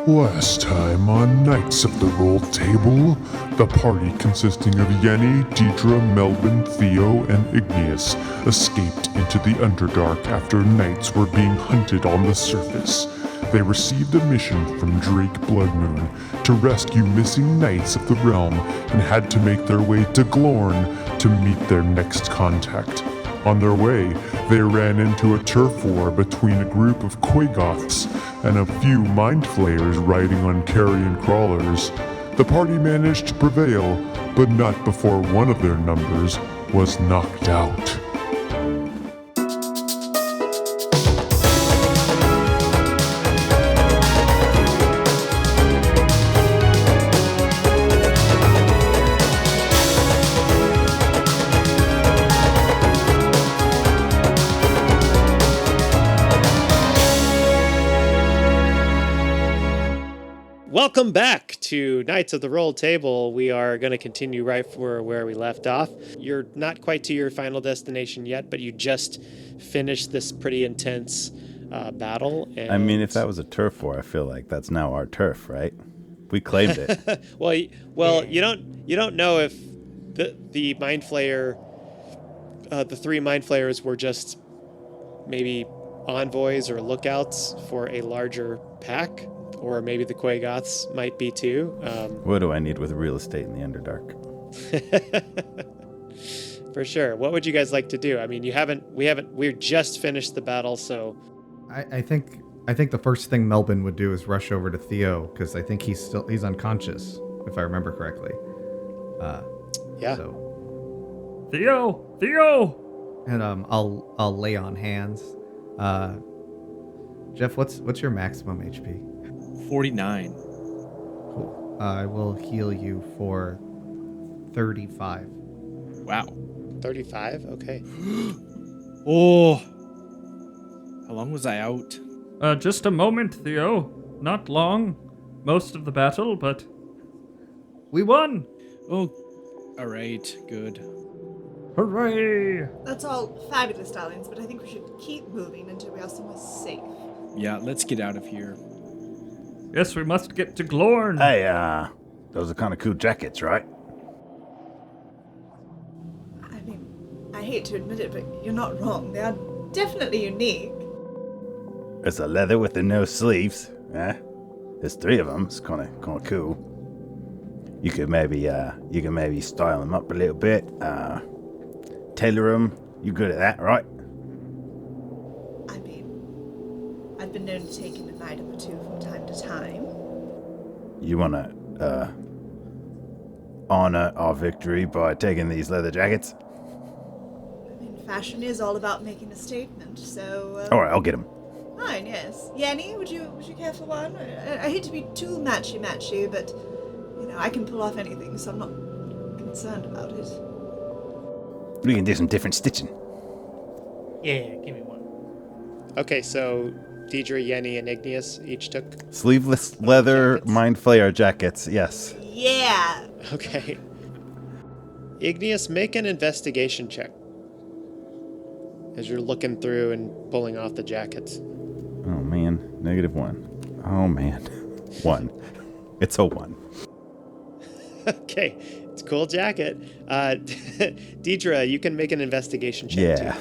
Last time on Knights of the Rolled Table, the party consisting of Yenni, Diedre, Melbin, Theo, and Igneous escaped into the underdark after knights were being hunted on the surface. They received a mission from Drake Bloodmoon to rescue missing knights of the realm and had to make their way to Glorn to meet their next contact. On their way, they ran into a turf war between a group of Quagoths and a few mind flayers riding on carrion crawlers. The party managed to prevail, but not before one of their numbers was knocked out. Welcome back to Knights of the Rolled Table. We are going to continue right for where we left off. You're not quite to your final destination yet, but you just finished this pretty intense battle. And I mean, if that was a turf war, I feel like that's now our turf, right? We claimed it. well, you don't know if the mind flayer, the three mind flayers were just maybe envoys or lookouts for a larger pack. Or maybe the Quagoths might be too. What do I need with real estate in the Underdark? For sure. What would you guys like to do? I mean, we just finished the battle, so. I think the first thing Melbin would do is rush over to Theo, because I think he's unconscious, if I remember correctly. Yeah. So. Theo! And I'll lay on hands. Jeff, what's your maximum HP? 49. Cool. I will heal you for 35. Wow. 35? Okay. Oh. How long was I out? Just a moment, Theo. Not long. Most of the battle, but we won! Oh, all right. Good. Hooray! That's all fabulous, darlings, but I think we should keep moving until we are somewhere safe. Yeah, let's get out of here. Yes, we must get to Glorn. Hey, those are kind of cool jackets, right? I mean, I hate to admit it, but you're not wrong. They are definitely unique. It's a leather with the no sleeves. There's 3 of them. It's kind of cool. You could maybe style them up a little bit. Tailor them. You good at that, right? I mean, I've been known to take in an item or two from time to time. You want to honor our victory by taking these leather jackets? I mean, fashion is all about making a statement, so... All right, I'll get them. Fine, yes. Yenni, would you care for one? I hate to be too matchy-matchy, but, you know, I can pull off anything, so I'm not concerned about it. We can do some different stitching. Yeah, give me one. Okay, so Diedre, Yenni, and Igneous each took. Sleeveless leather jackets. mind flayer jackets, yes. Yeah! Okay. Igneous, make an investigation check. As you're looking through and pulling off the jackets. Oh man, -1. Oh man, 1. It's a 1. Okay, it's a cool jacket. Diedre, you can make an investigation check Yeah. too.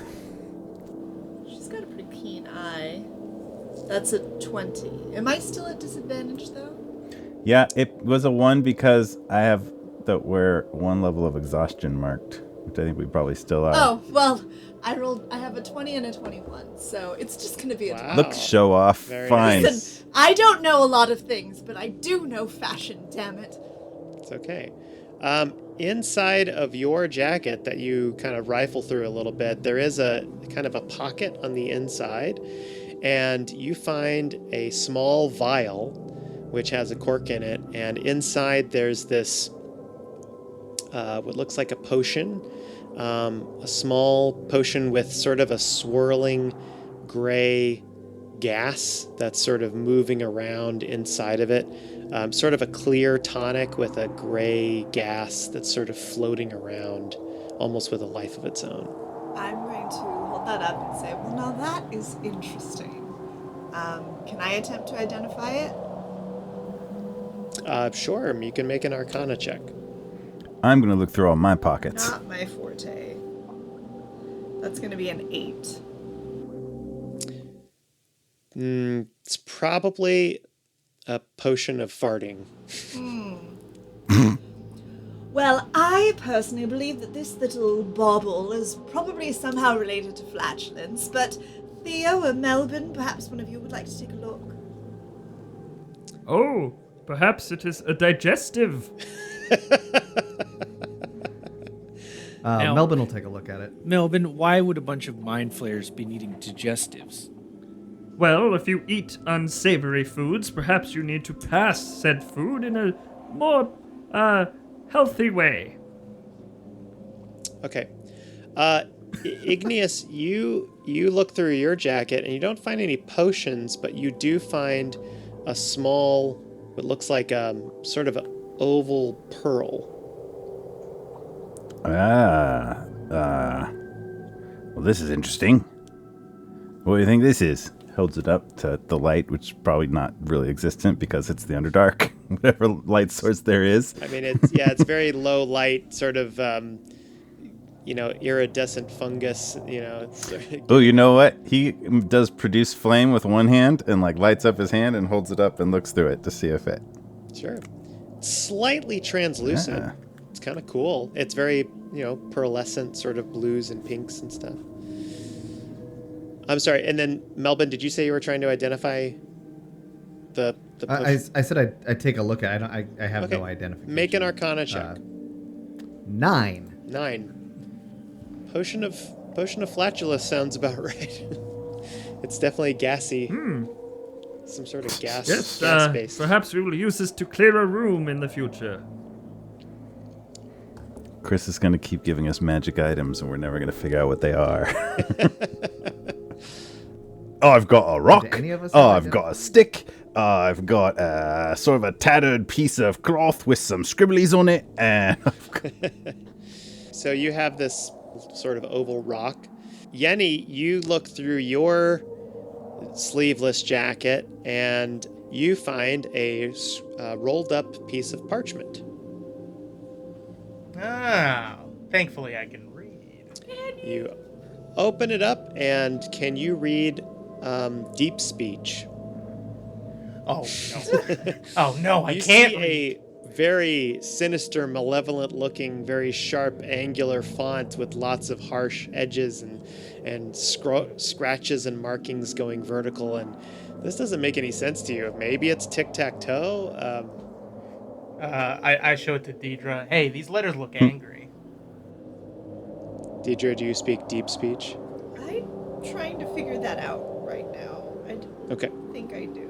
She's got a pretty keen eye. That's a 20. Am I still at disadvantage, though? Yeah, it was a 1 because I have we're 1 level of exhaustion marked, which I think we probably still are. Oh, well, I have a 20 and a 21, so it's just going to be a 20. Look, show off. Very Fine. nice. Listen, I don't know a lot of things, but I do know fashion, damn it. It's okay. Inside of your jacket that you kind of rifle through a little bit, there is a kind of a pocket on the inside, and you find a small vial which has a cork in it, and inside there's this what looks like a potion, a small potion with sort of a swirling gray gas that's sort of moving around inside of it. Sort of a clear tonic with a gray gas that's sort of floating around, almost with a life of its own. I'm going to hold that up and say, well, now that is interesting. Can I attempt to identify it? Sure, you can make an Arcana check. I'm going to look through all my pockets. Not my forte. That's going to be an 8. It's probably a potion of farting. Well, I personally believe that this little bauble is probably somehow related to flatulence, but Theo or Melbin, perhaps one of you would like to take a look. Oh, perhaps it is a digestive. Now- Melbin will take a look at it. Melvin, why would a bunch of mind flayers be needing digestives? Well, if you eat unsavory foods, perhaps you need to pass said food in a more, healthy way. Okay. Igneous, you look through your jacket and you don't find any potions, but you do find a small, what looks like sort of an oval pearl. Well, this is interesting. What do you think this is? Holds it up to the light, which is probably not really existent because it's the Underdark, whatever light source there is. I mean, it's very low light, sort of, iridescent fungus, Oh, you know what? He does produce flame with one hand and like lights up his hand and holds it up and looks through it to see if it. Sure. Slightly translucent. Yeah. It's kind of cool. It's very, pearlescent, sort of blues and pinks and stuff. I'm sorry. And then, Melbin, did you say you were trying to identify the I said I'd take a look at it. I have Okay. no identification. Make an Arcana check. 9. 9. Potion of flatulence sounds about right. It's definitely gassy. Some sort of gas. Yes, gas based. perhaps we will use this to clear a room in the future. Chris is going to keep giving us magic items and we're never going to figure out what they are. Oh, I've got a rock. Do any of us Oh, have I've got a stick. I've got sort of a tattered piece of cloth with some scribblies on it. And So you have this sort of oval rock. Yenni, you look through your sleeveless jacket and you find a rolled up piece of parchment. Oh, thankfully I can read. You open it up and can you read deep speech? Oh no! Oh no! I You can't see read. a very sinister, malevolent-looking, very sharp, angular font with lots of harsh edges and scratches and markings going vertical. And this doesn't make any sense to you. Maybe it's tic-tac-toe. I show it to Diedre. Hey, these letters look angry. Diedre, do you speak deep speech? I'm trying to figure that out right now. I Okay, think I do.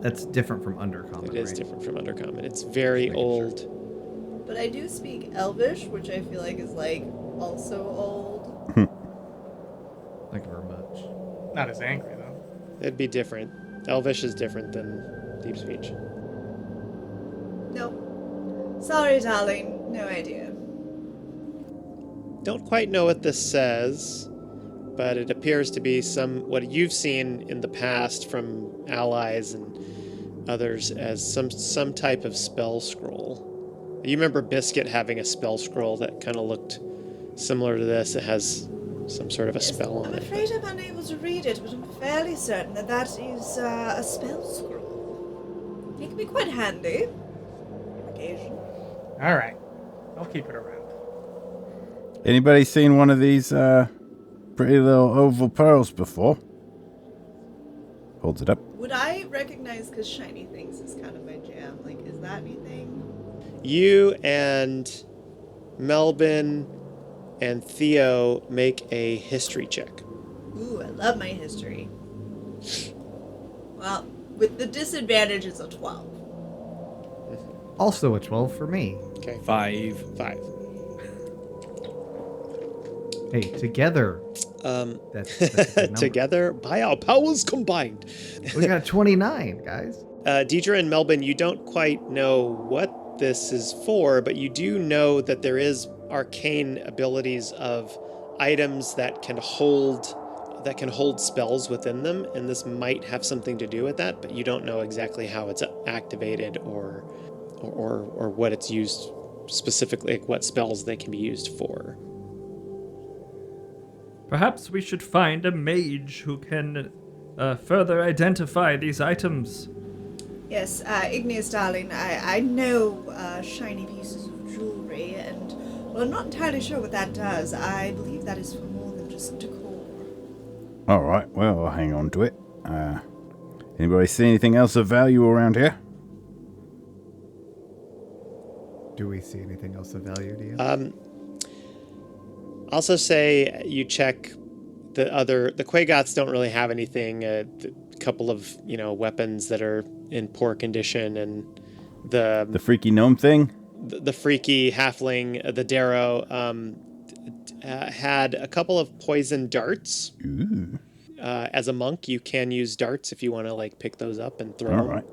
That's different from Undercommon, it is right? different from Undercommon. It's very Just making sure. old. But I do speak Elvish, which I feel like is like also old. Thank you very much. Not as angry though. It'd be different. Elvish is different than deep speech. No. Sorry, darling. No idea. Don't quite know what this says, but it appears to be what you've seen in the past from allies and others as some type of spell scroll. You remember Biscuit having a spell scroll that kind of looked similar to this. It has some sort of a spell on I'm it. afraid I'm unable to read it, but I'm fairly certain that is a spell scroll. It can be quite handy. On occasion. All right, I'll keep it around. anybody seen one of these pretty little oval pearls before? Holds it up. Would I recognize, because shiny things is kind of my jam, like, is that anything? You and Melbin and Theo make a history check. Ooh, I love my history. Well, with the disadvantage, it's a 12. Also a 12 for me. Okay. 5. 5. Hey, together. That's a good number. Together, by our powers combined. We got 29, guys. Diedre and Melbin, you don't quite know what this is for, but you do know that there is arcane abilities of items that can hold that can hold spells within them, and this might have something to do with that, but you don't know exactly how it's activated or what it's used specifically, like what spells they can be used for. Perhaps we should find a mage who can further identify these items. Yes, Igneous, darling, I know shiny pieces of jewelry, and, well, I'm not entirely sure what that does. I believe that is for more than just decor. All right, well, I'll hang on to it. Anybody see anything else of value around here? Do we see anything else of value to you? Also say you check the Quagoths don't really have anything, a couple of, weapons that are in poor condition, and The freaky gnome thing? the freaky halfling, the Darrow, had a couple of poison darts. Ooh. As a monk, you can use darts if you want to pick those up and throw All them.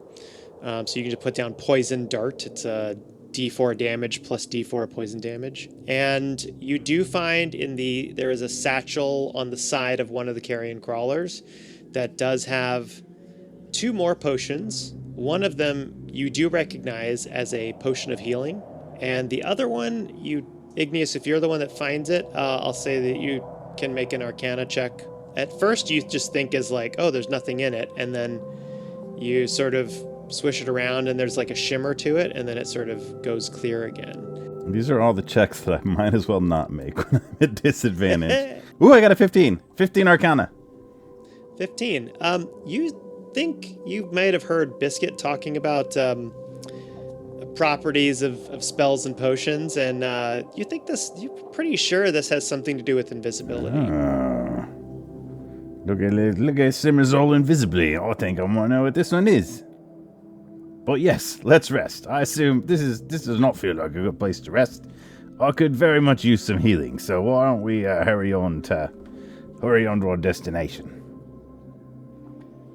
right. So you can just put down poison dart. It's a D4 damage plus D4 poison damage. And you do find there is a satchel on the side of one of the carrion crawlers that does have 2 more potions. One of them you do recognize as a potion of healing, and the other one, Igneous, if you're the one that finds it, I'll say that you can make an Arcana check. At first, you just think is oh, there's nothing in it, and then you sort of swish it around, and there's a shimmer to it, and then it sort of goes clear again. These are all the checks that I might as well not make when I'm at disadvantage. Ooh, I got a 15. 15 Arcana. 15. You think you might have heard Biscuit talking about properties of spells and potions, and you're pretty sure this has something to do with invisibility. Look at Simmers all invisibly. I think I want to know what this one is. But yes, let's rest. I assume this does not feel like a good place to rest. I could very much use some healing, so why don't we hurry on to our destination?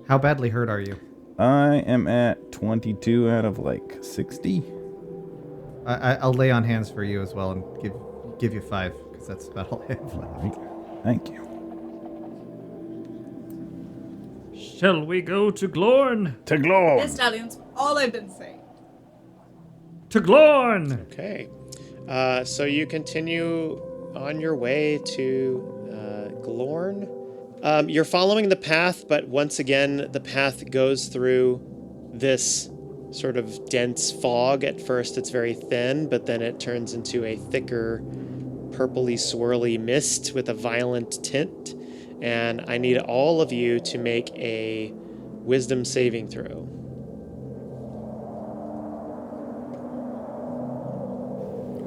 How badly hurt are you? I am at 22 out of 60. I'll lay on hands for you as well and give you 5, because that's about all I have left. Right. Thank you. Shall we go to Glorn? To Glorn! Yes, darlings, all I've been saying. To Glorn! Okay. So you continue on your way to Glorn. You're following the path, but once again, the path goes through this sort of dense fog. At first, it's very thin, but then it turns into a thicker, purpley, swirly mist with a violent tint. And I need all of you to make a wisdom saving throw.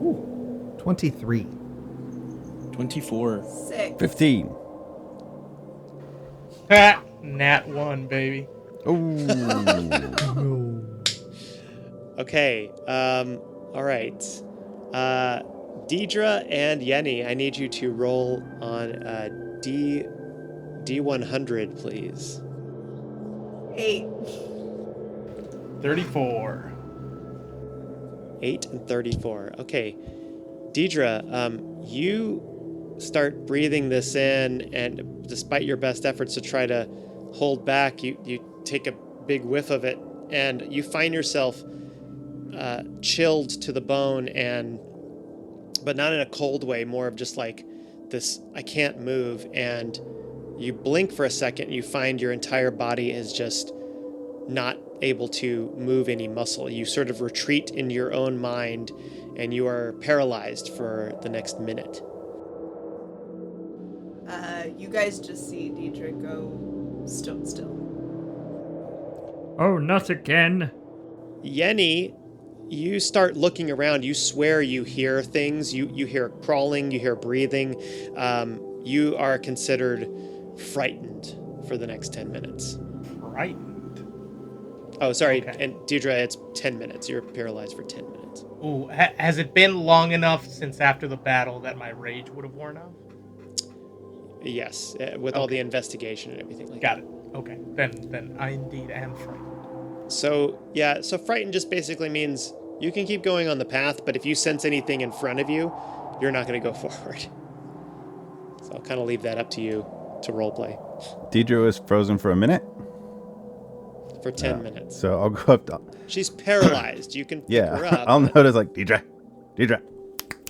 Ooh, 23. 24. 6. 15. Nat 1, baby. Oh. Okay. All right. Diedre and Yenni, I need you to roll on D100, please. 8. 34. 8 and 34. Okay. Diedre, you start breathing this in, and despite your best efforts to try to hold back, you take a big whiff of it, and you find yourself chilled to the bone, but not in a cold way, more of just this, I can't move. And you blink for a second, and you find your entire body is just not able to move any muscle. You sort of retreat in your own mind, and you are paralyzed for the next minute. You guys just see Diedre go stone still. Oh, not again. Yenni, you start looking around. You swear you hear things. You hear crawling. You hear breathing. You are considered frightened for the next 10 minutes. Frightened? Oh, sorry. Okay. And Diedre, it's 10 minutes. You're paralyzed for 10 minutes. Ooh, has it been long enough since after the battle that my rage would have worn off? Yes, with all the investigation and everything like Got that. it. Okay. Then I indeed am frightened. So frightened just basically means you can keep going on the path, but if you sense anything in front of you, you're not going to go forward. So I'll kind of leave that up to you to roleplay Diedre was frozen for a minute. for 10 minutes. So I'll go up to... She's paralyzed. You can pick Yeah, her up. I'll but- notice like, Diedre.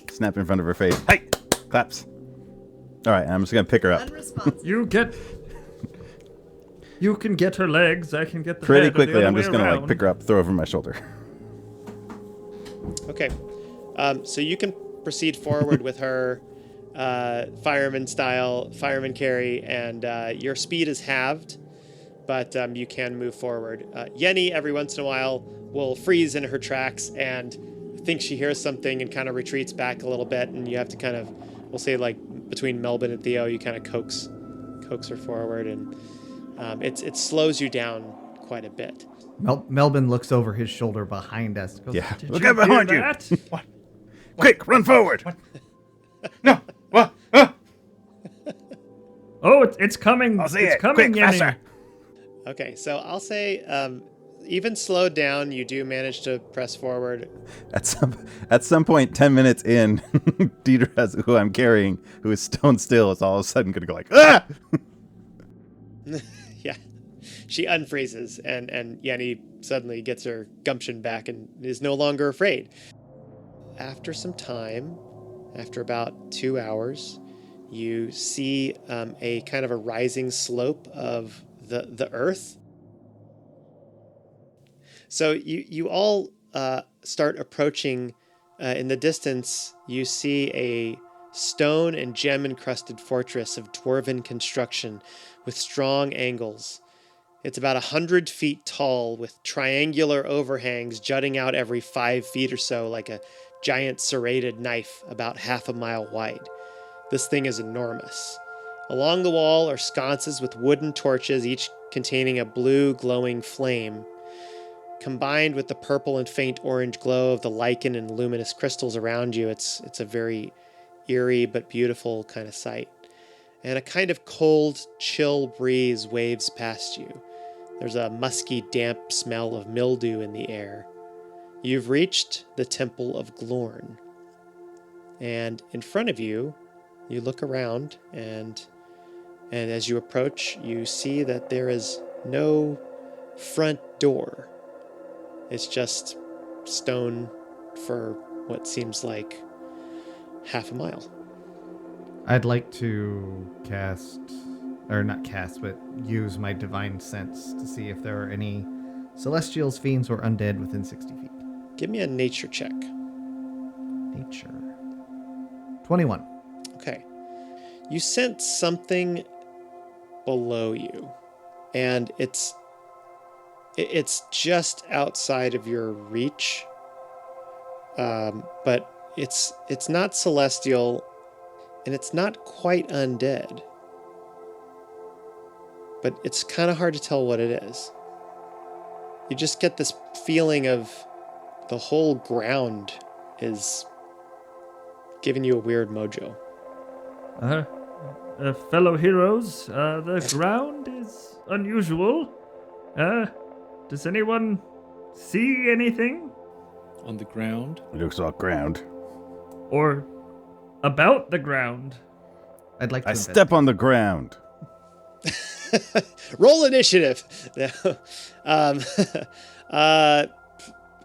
Snap in front of her face. Hey! Claps. All right, I'm just going to pick her up. Unresponsive. You can get her legs. I can get the Pretty head, or the quickly, other I'm way just going to like around. pick her up, throw her over my shoulder. Okay. So you can proceed forward with her fireman style, fireman carry, and your speed is halved, but you can move forward. Yenni, every once in a while, will freeze in her tracks and think she hears something and kind of retreats back a little bit, and you have to kind of, we'll say like between Melbin and Theo, you kind of coax her forward, and it slows you down quite a bit. Melbin looks over his shoulder behind us. Goes, Yeah. Did Look you out behind hear you. that? What? Quick, run forward. No. What? Oh, it's coming. I'll see it's it. coming, Quick, Yenni. faster. Okay, so I'll say even slowed down, you do manage to press forward. At some point, 10 minutes in, Diedre, who I'm carrying, who is stone still, is all of a sudden going to go like, ah! Yeah. She unfreezes, and Yenni suddenly gets her gumption back and is no longer afraid. After some time, after about 2 hours, you see a kind of a rising slope of the earth. So you all start approaching. In the distance, you see a stone and gem-encrusted fortress of dwarven construction with strong angles. It's about 100 feet tall, with triangular overhangs jutting out every 5 feet or so, like a giant serrated knife about half a mile wide. This thing is enormous. Along the wall are sconces with wooden torches, each containing a blue glowing flame. Combined with the purple and faint orange glow of the lichen and luminous crystals around you, it's a very eerie but beautiful kind of sight. And a kind of cold, chill breeze waves past you. There's a musky, damp smell of mildew in the air. You've reached the Temple of Glorn. And in front of you, you look around, and as you approach, you see that there is no front door. It's just stone for what seems like half a mile. I'd like to use my divine sense to see if there are any celestials, fiends, or undead within 60 feet. Give me a nature check. Nature. 21. Okay. You sense something below you, and it's just outside of your reach, but it's not celestial, and it's not quite undead, but it's kind of hard to tell what it is. You just get this feeling of the whole ground is giving you a weird mojo. Fellow heroes, the ground is unusual. Does anyone see anything? On the ground. It looks like ground. Or about the ground? I'd like to I invest- step on the ground. Roll initiative.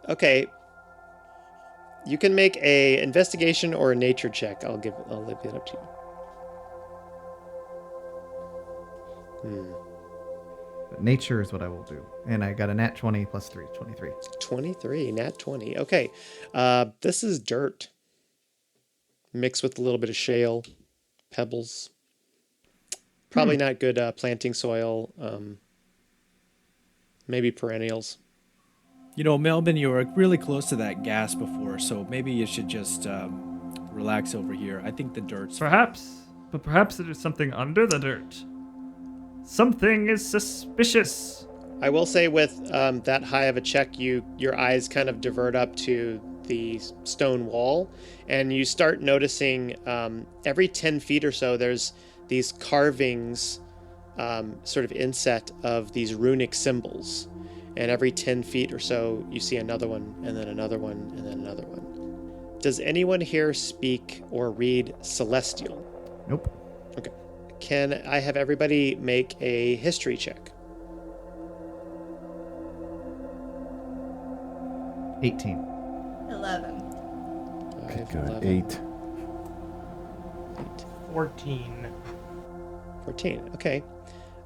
Okay. You can make a investigation or a nature check. I'll leave it up to you. Nature is what I will do. And I got a nat 20 plus 3, 23. 23, nat 20. Okay. This is dirt. Mixed with a little bit of shale, pebbles. Probably not good planting soil. Maybe perennials. You know, Melbin, you were really close to that gas before, so maybe you should just relax over here. I think the dirt's Perhaps there is something under the dirt. Something is suspicious. I will say with that high of a check, your eyes kind of divert up to the stone wall, and you start noticing every 10 feet or so, there's these carvings sort of inset of these runic symbols. And every 10 feet or so, you see another one, and then another one, and then another one. Does anyone here speak or read Celestial? Nope. Okay. can I have everybody make a history check? 18. 11. I have Good. 11. 8. 14. 14. Okay.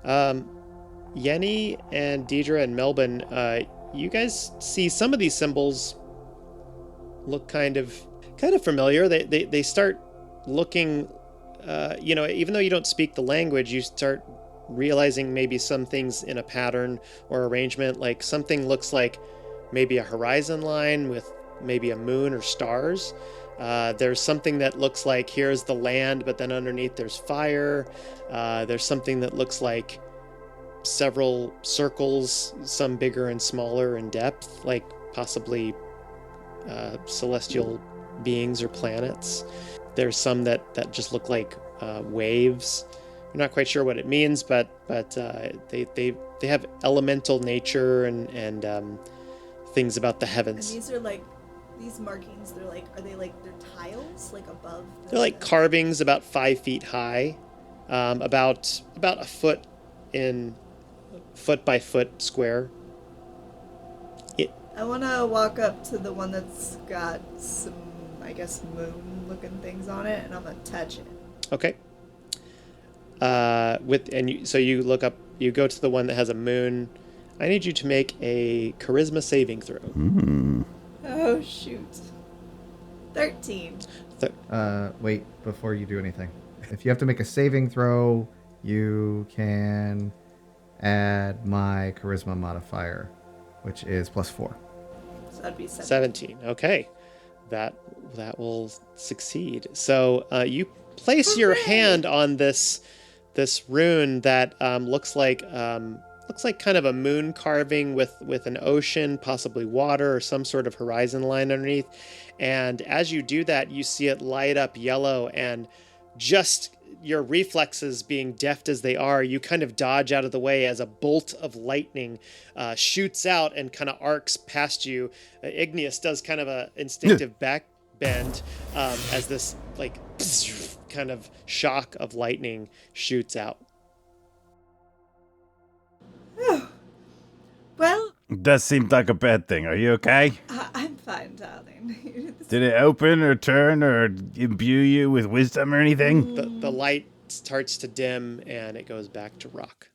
Yenni and Diedre and Melbin, you guys see some of these symbols look kind of familiar. They start looking, even though you don't speak the language, you start realizing maybe some things in a pattern or arrangement. Like something looks like maybe a horizon line with maybe a moon or stars. There's something that looks like here's the land, but then underneath there's fire. There's something that looks like several circles, some bigger and smaller in depth, like possibly celestial beings or planets. There's some that just look like waves. I'm not quite sure what it means, but they have elemental nature and things about the heavens. And these are like, these markings, they're tiles, like above? They're like carvings about 5 feet high, about a foot in foot by foot square. I want to walk up to the one that's got some, I guess, moon-looking things on it, and I'm going to touch it. Okay. So you look up, you go to the one that has a moon. I need you to make a charisma saving throw. Oh, shoot. 13. Wait, before you do anything. If you have to make a saving throw, you can add my charisma modifier, which is +4. So that'd be 7. 17. Okay. That will succeed. So you place your hand on this rune that looks like kind of a moon carving with an ocean, possibly water or some sort of horizon line underneath. And as you do that, you see it light up yellow, and just your reflexes being deft as they are, you kind of dodge out of the way as a bolt of lightning shoots out and kind of arcs past you. Igneous does kind of a instinctive back bend as this like kind of shock of lightning shoots out. Well, That seemed like a bad thing. Are you okay? I'm fine, darling. Did it open or turn or imbue you with wisdom or anything? The light starts to dim and it goes back to rock.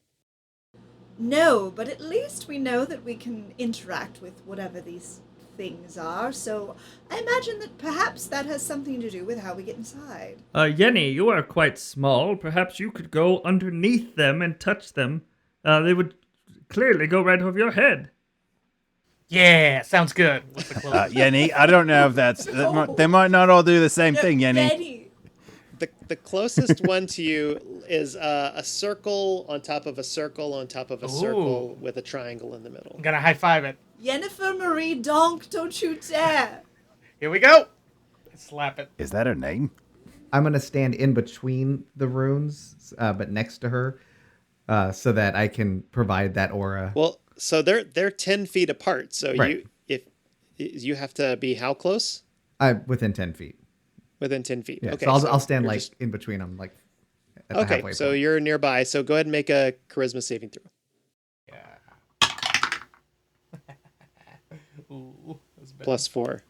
No, but at least we know that we can interact with whatever these things are, so I imagine that perhaps that has something to do with how we get inside. Yenni, you are quite small. Perhaps you could go underneath them and touch them. They would clearly go right over your head. Yeah, sounds good. What's the closest? Yenni, I don't know if they might not all do the same thing, Yenni. Yenni. The closest one to you is a circle on top of a circle on top of a circle with a triangle in the middle. I'm gonna high five it. Yennefer Marie Donk, don't you dare! Here we go. Slap it. Is that her name? I'm going to stand in between the runes, but next to her, so that I can provide that aura. Well, so they're 10 feet apart. So Right. you have to be how close? Within 10 feet. Within 10 feet. Yeah, Okay. so I'll stand you're like just- in between them, like at the Okay, halfway so point. you're nearby. So go ahead and make a charisma saving throw. Yeah. Ooh, that's bad. +4.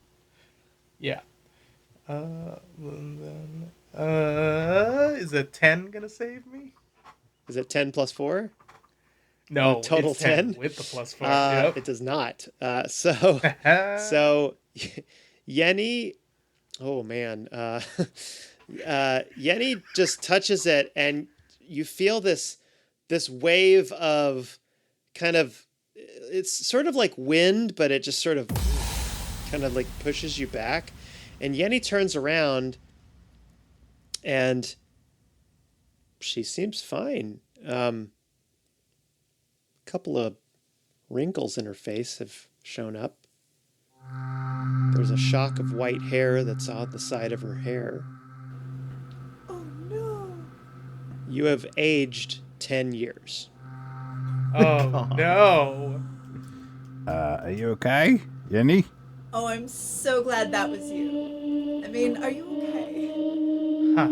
Yeah. Is a 10 gonna save me? Is it 10 + 4? No, Total it's 10? with the +4. Yep. It does not. So Yenni, oh man, Yenni just touches it, and you feel this wave of kind of, it's sort of like wind, but it just sort of kind of like pushes you back, and Yenni turns around, and she seems fine. Couple of wrinkles in her face have shown up. There's a shock of white hair that's on the side of her hair. Oh no! You have aged 10 years. Oh no. Are you okay, Yenni? Oh, I'm so glad that was you. I mean, are you okay? Huh.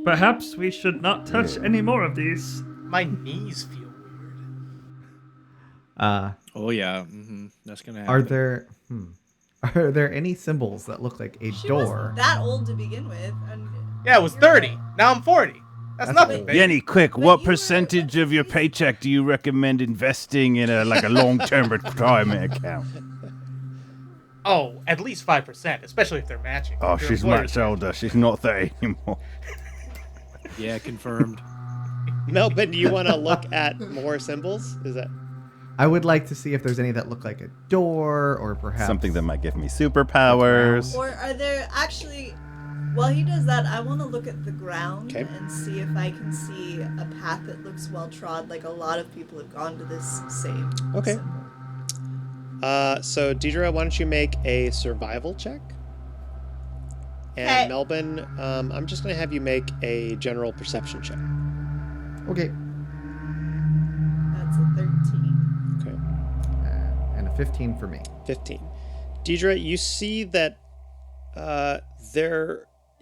Perhaps we should not touch any more of these. My knees feel weird. Oh yeah, that's gonna happen. Are there any symbols that look like a She door? wasn't that old to begin with. And Yeah, I was 30. Now I'm 40. That's nothing, old. baby. Yenni, quick, But what you were- percentage of your paycheck do you recommend investing in a long-term retirement account? Oh, at least 5%, especially if they're matching. Oh, Your she's employer's much older. She's not 30 anymore. Yeah, confirmed. Melbin, do you want to look at more symbols? Is that I would like to see if there's any that look like a door or perhaps Something that might give me superpowers. Or are there actually? While he does that, I want to look at the ground Okay. and see if I can see a path that looks well trod. Like a lot of people have gone to this same. Okay. symbol. So Diedre, why don't you make a survival check? And Okay. Melbin, I'm just gonna have you make a general perception check. Okay. That's a 13. Okay. And a 15 for me. 15. Diedre, you see that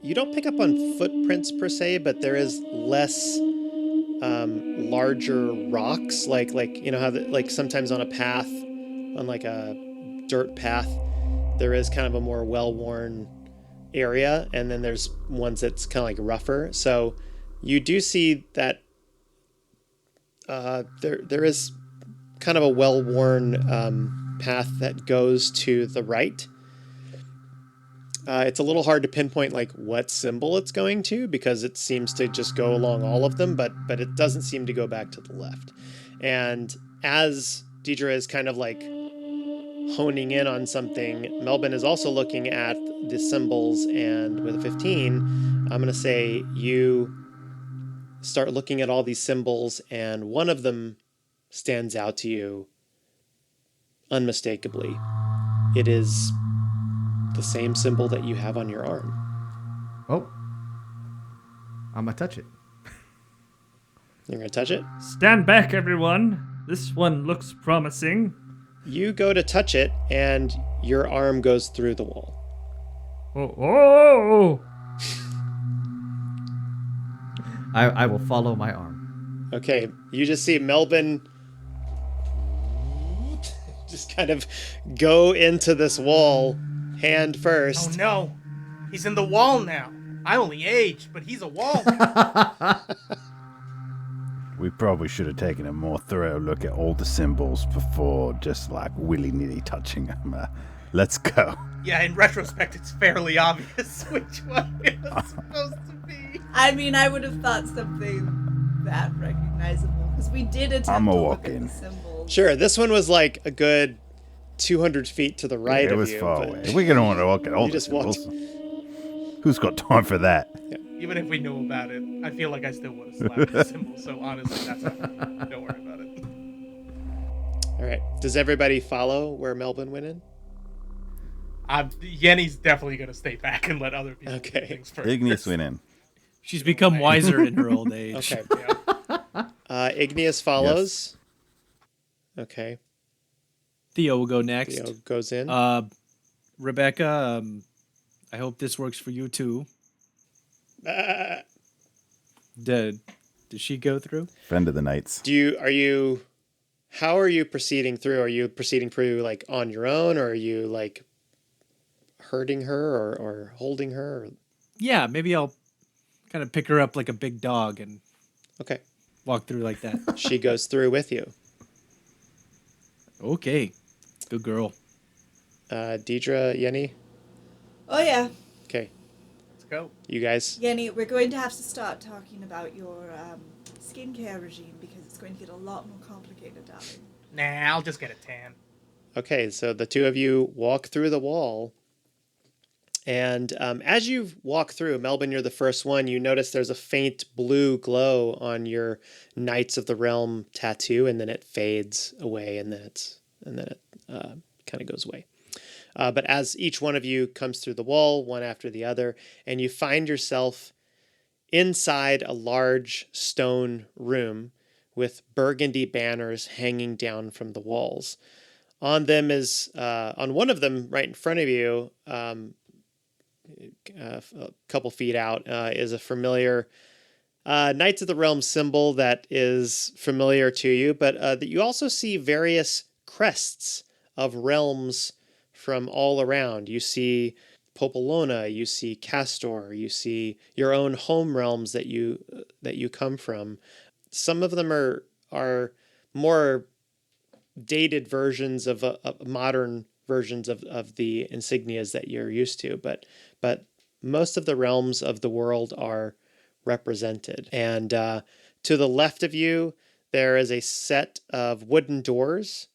you don't pick up on footprints per se, but there is less larger rocks, like you know how like sometimes on a path, on like a dirt path, there is kind of a more well-worn area, and then there's ones that's kind of like rougher. So you do see that there is kind of a well-worn path that goes to the right. It's a little hard to pinpoint like what symbol it's going to, because it seems to just go along all of them, but it doesn't seem to go back to the left. And as Diedre is kind of like honing in on something, Melbin is also looking at the symbols, and with a 15, I'm going to say you start looking at all these symbols, and one of them stands out to you unmistakably. It is the same symbol that you have on your arm. Oh. I'm going to touch it. You're going to touch it? Stand back, everyone. This one looks promising. You go to touch it, and your arm goes through the wall. Oh! I will follow my arm. Okay, you just see Melbin just kind of go into this wall, hand Oh first. no. He's in the wall now. I only aged, but he's a wall. We probably should have taken a more thorough look at all the symbols before just like willy-nilly touching them. Let's go. Yeah, in retrospect, it's fairly obvious which one it was supposed to be. I mean, I would have thought something that recognizable because we did attempt I'm a to look walk at in. the symbols. Sure, this one was like a good 200 feet to the right It of was you. far but away. We're going to want to look at all You the just walked. symbols. Who's got time for that? Even if we knew about it, I feel like I still would have slapped the symbol, so honestly, that's not don't worry about it. All right, does everybody follow where Melbin went in? Yenni's definitely going to stay back and let other people Okay. do things first. Igneous went in. She's become wiser in her old age. Okay. Yeah. Igneous follows. Okay. Theo will go next. Theo goes in. Rebecca, I hope this works for you too. Does she go through? Friend of the Knights. How are you proceeding through? Are you proceeding through like on your own, or are you like hurting her or holding her? Yeah, maybe I'll kind of pick her up like a big dog and Okay. walk through like that. She goes through with you. Okay. Good girl. Diedre, Yenni? Oh yeah, Okay. Let's go. You guys? Yenni, we're going to have to start talking about your skincare regime because it's going to get a lot more complicated, darling. Nah, I'll just get a tan. Okay, so the two of you walk through the wall. And as you walk through, Melbin, you're the first one. You notice there's a faint blue glow on your Knights of the Realm tattoo, and then it fades away, and then it kind of goes away. But as each one of you comes through the wall, one after the other, and you find yourself inside a large stone room with burgundy banners hanging down from the walls. On them is, on one of them right in front of you, a couple feet out, is a familiar Knights of the Realm symbol that is familiar to you, but that you also see various crests of realms from all around. You see Popolona, you see Castor, you see your own home realms that you come from. Some of them are more dated versions of modern versions of the insignias that you're used to, but most of the realms of the world are represented. And to the left of you, there is a set of wooden doors,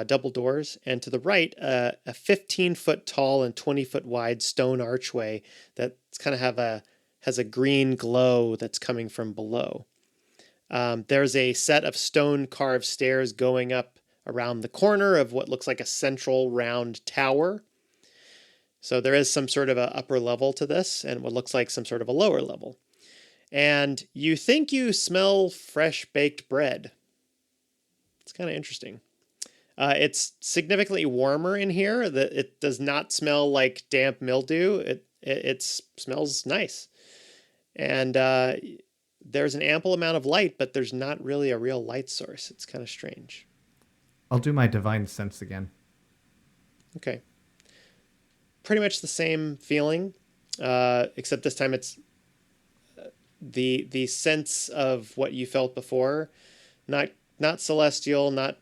double doors, and to the right, a 15-foot tall and 20-foot wide stone archway that's kind of has a green glow that's coming from below. There's a set of stone carved stairs going up around the corner of what looks like a central round tower. So there is some sort of an upper level to this and what looks like some sort of a lower level. And you think you smell fresh baked bread. It's kind of interesting. It's significantly warmer in here. It does not smell like damp mildew. It smells nice. And there's an ample amount of light, but there's not really a real light source. It's kind of strange. I'll do my divine sense again. Okay. Pretty much the same feeling, except this time it's the sense of what you felt before. Not celestial, not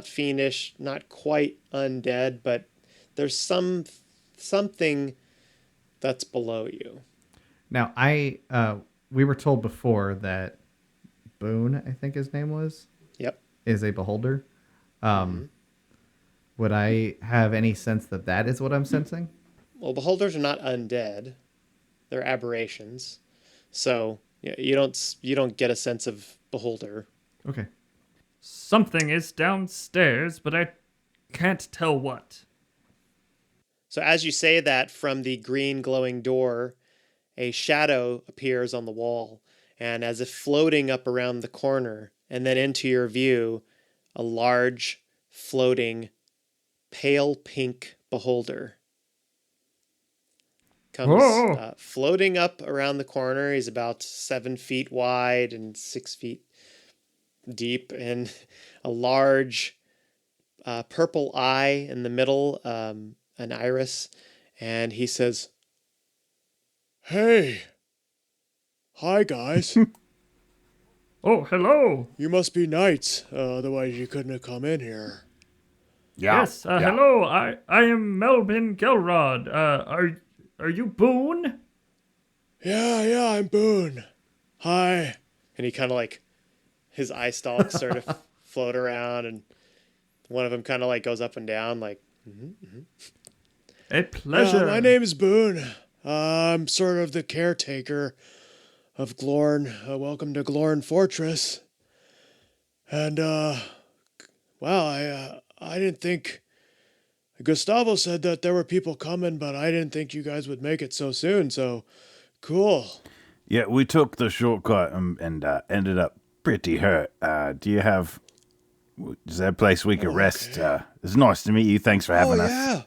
fiendish, not quite undead, but there's something that's below you. Now, we were told before that Boone, I think his name was, Yep. is a beholder. Would I have any sense that is what I'm sensing? Well, beholders are not undead; they're aberrations. So you don't get a sense of beholder. Okay. Something is downstairs, but I can't tell what. So as you say that, from the green glowing door, a shadow appears on the wall, and as if floating up around the corner, and then into your view, a large, floating, pale pink beholder comes floating up around the corner. He's about 7 feet wide and 6 feet deep, and a large purple eye in the middle, an iris, and he says, "Hey, hi guys." Oh, hello. You must be knights, otherwise you couldn't have come in here. Yeah. Yes, hello. I am Melbin Gelrod. Are you Boone? Yeah, I'm Boone. Hi. And he kind of like, his eye stalks sort of float around, and one of them kind of like goes up and down, like, A pleasure. My name is Boone. I'm sort of the caretaker of Glorn. Welcome to Glorn Fortress. And, wow, I didn't think... Gustavo said that there were people coming, but I didn't think you guys would make it so soon, so cool. Yeah, we took the shortcut and ended up pretty hurt. Is there a place we could rest? It's nice to meet you. Thanks for having us. Yeah.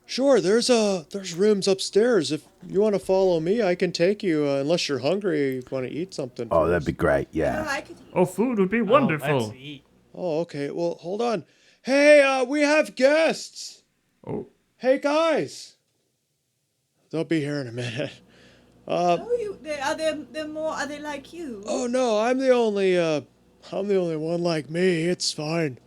Sure, there's rooms upstairs. If you want to follow me, I can take you, unless you're hungry, you want to eat something Oh, first. that'd be great, No, yeah. I could. Oh, food would be wonderful. Let's eat. Oh, okay. Well, hold on. Hey, we have guests. Oh, Hey, guys. They'll be here in a minute. Are they like you? Oh no, I'm the only one like me. It's fine.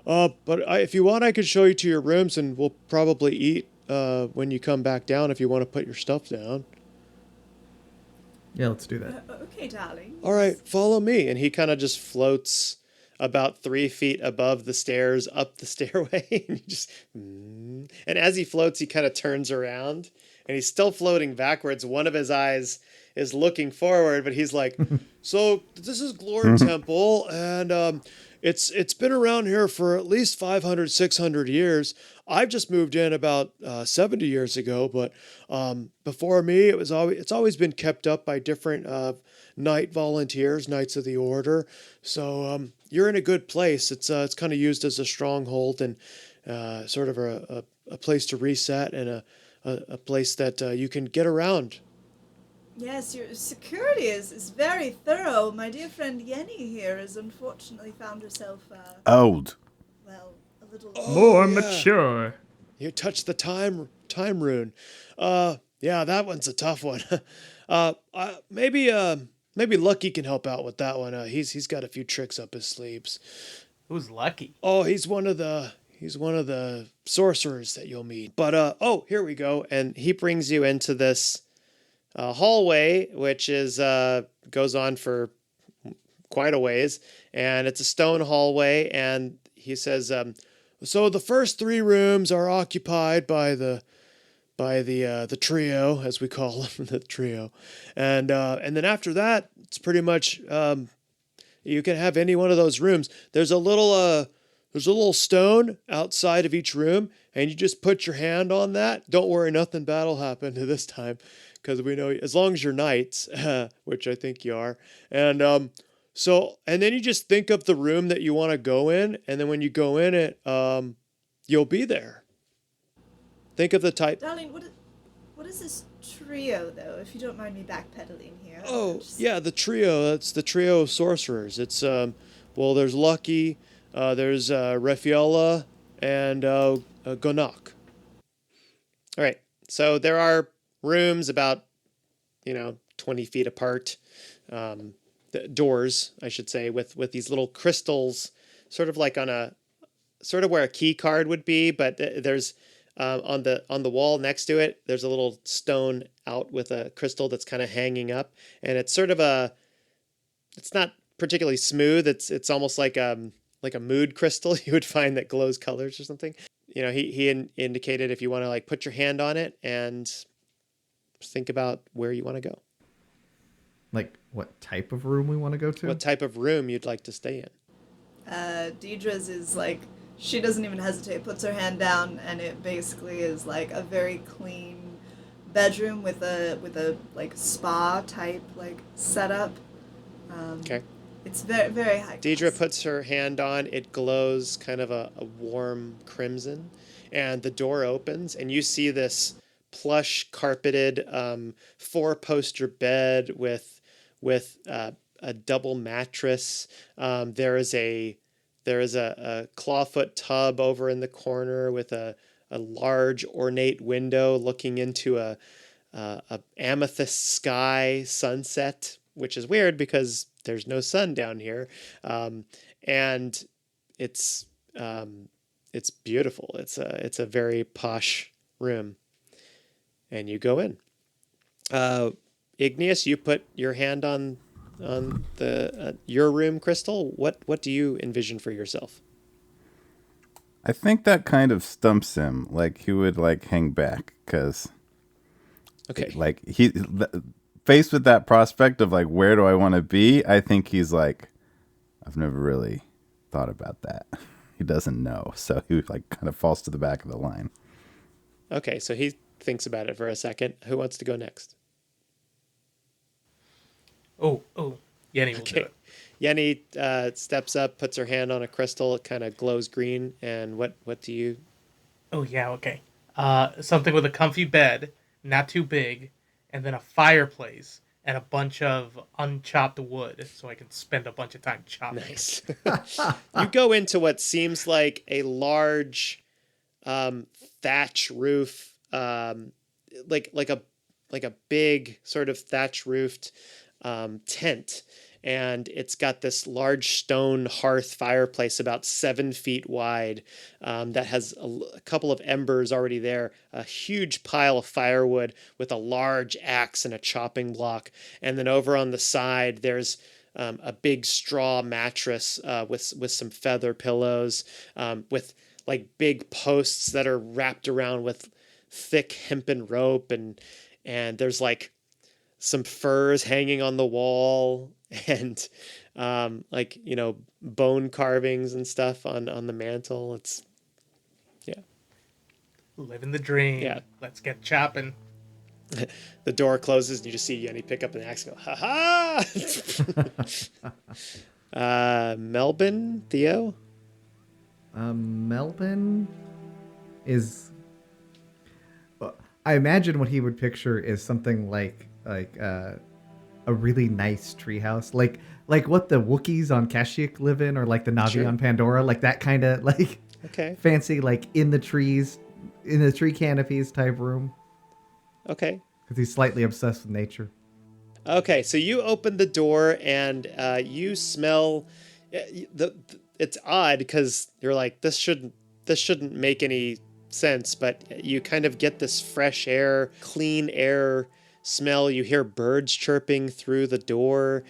But if you want, I could show you to your rooms, and we'll probably eat when you come back down. If you want to put your stuff down. Yeah, let's do that. Okay, darling. All right, follow me. And he kind of just floats about 3 feet above the stairs up the stairway, and and as he floats, he kind of turns around, and he's still floating backwards. One of his eyes is looking forward, but he's like, "So this is Glorn Temple, and it's been around here for at least 500, 600 years. I've just moved in about 70 years ago, but before me, it's always been kept up by different knight volunteers, Knights of the Order. So you're in a good place. It's kind of used as a stronghold and sort of a place to reset and a place that you can get around." Yes, your security is very thorough. My dear friend Yenni here has unfortunately found herself, Old. well, a little... More yeah. mature. You touched the time rune. Yeah, that one's a tough one. Maybe Lucky can help out with that one. He's got a few tricks up his sleeves. Who's lucky? Oh, he's one of the sorcerers that you'll meet. But oh, here we go. And he brings you into this hallway, which is goes on for quite a ways, and it's a stone hallway. And he says, so the first 3 rooms are occupied by the trio, as we call them, the trio, and then after that, it's pretty much you can have any one of those rooms. There's a little stone outside of each room, and you just put your hand on that. Don't worry, nothing bad will happen to this time, because we know as long as you're knights, which I think you are, and and then you just think of the room that you want to go in, and then when you go in it, you'll be there. Think of the type. Darling, what is this trio, though, if you don't mind me backpedaling here? Oh, yeah, the trio. That's the trio of sorcerers. It's, well, there's Lucky, there's Rafaela, and Gonak. All right, so there are rooms about, 20 feet apart, doors, I should say, with these little crystals, sort of like sort of where a key card would be, but there's on the wall next to it, there's a little stone out with a crystal that's kind of hanging up, and it's sort of it's not particularly smooth. It's almost like a mood crystal you would find that glows colors or something. He indicated if you want to like put your hand on it and think about where you want to go. Like what type of room we want to go to? What type of room you'd like to stay in. Diedre's is like, she doesn't even hesitate, puts her hand down, and it basically is like a very clean bedroom with a like spa type like setup. Okay. It's very, very high Diedre class. puts her hand on, it glows kind of a warm crimson, and the door opens, and you see this plush carpeted 4-poster bed with a double mattress. There is a clawfoot tub over in the corner with a large ornate window looking into a amethyst sky sunset, which is weird because there's no sun down here, and it's beautiful. It's a very posh room, and you go in. Igneous, you put your hand on the your room, Crystal. What do you envision for yourself? I think that kind of stumps him. Like he would like hang back because, Okay. like faced with that prospect of like where do I want to be, I think he's like, I've never really thought about that. He doesn't know, so he like kind of falls to the back of the line. Okay, so he thinks about it for a second. Who wants to go next? Oh, Yenni will do it. Yenni steps up, puts her hand on a crystal. It kind of glows green. And what do you? Oh, yeah, okay. Something with a comfy bed, not too big, and then a fireplace and a bunch of unchopped wood so I can spend a bunch of time chopping. Nice. You go into what seems like a large thatch roof, like a big sort of thatch roofed tent, and it's got this large stone hearth fireplace about 7 feet wide that has a couple of embers already there, a huge pile of firewood with a large axe and a chopping block, and then over on the side there's a big straw mattress with some feather pillows, with like big posts that are wrapped around with thick hempen rope, and there's like some furs hanging on the wall, and bone carvings and stuff on the mantle. It's Living the dream. Yeah. Let's get chopping. the door closes and you just see Yenni pick up an axe and go, ha ha. Melbin, Theo. Melbin is. I imagine what he would picture is something like a really nice treehouse, like what the Wookiees on Kashyyyk live in, or like the Navi Sure. on Pandora, like that kind of like Okay. fancy, like in the trees, in the tree canopies type room. Okay. Because he's slightly obsessed with nature. Okay, so you open the door and you smell it's odd because you're like this shouldn't make any sense, but you kind of get this fresh air, clean air smell. You hear birds chirping through the door.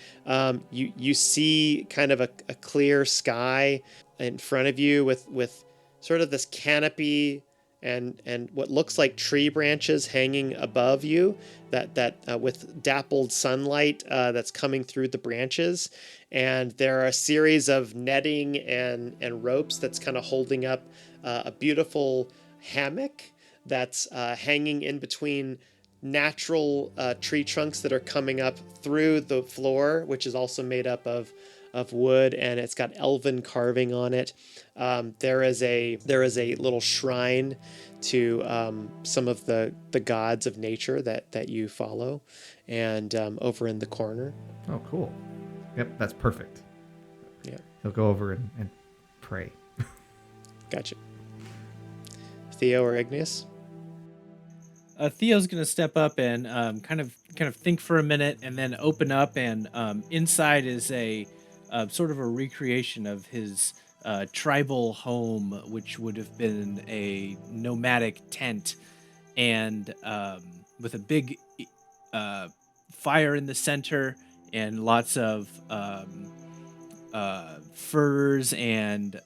You see kind of a clear sky in front of you with sort of this canopy and what looks like tree branches hanging above you that with dappled sunlight that's coming through the branches, and there are a series of netting and ropes that's kind of holding up a beautiful hammock that's hanging in between natural tree trunks that are coming up through the floor, which is also made up of wood, and it's got elven carving on it. There is a little shrine to some of the gods of nature that you follow, and over in the corner. Oh, cool. Yep, that's perfect. Yeah, He'll go over and pray. gotcha. Theo or Igneous? Theo's gonna step up and kind of think for a minute, and then open up, and inside is a sort of a recreation of his tribal home, which would have been a nomadic tent, and with a big fire in the center, and lots of furs and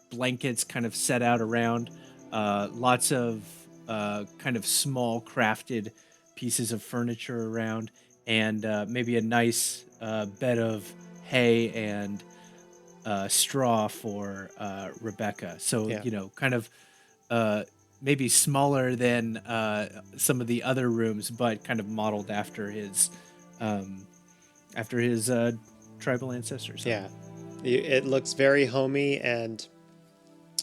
blankets kind of set out around, lots of kind of small crafted pieces of furniture around, and maybe a nice bed of hay and straw for Rebecca. So, Yeah. kind of maybe smaller than some of the other rooms, but kind of modeled after his tribal ancestors. Yeah, it looks very homey, and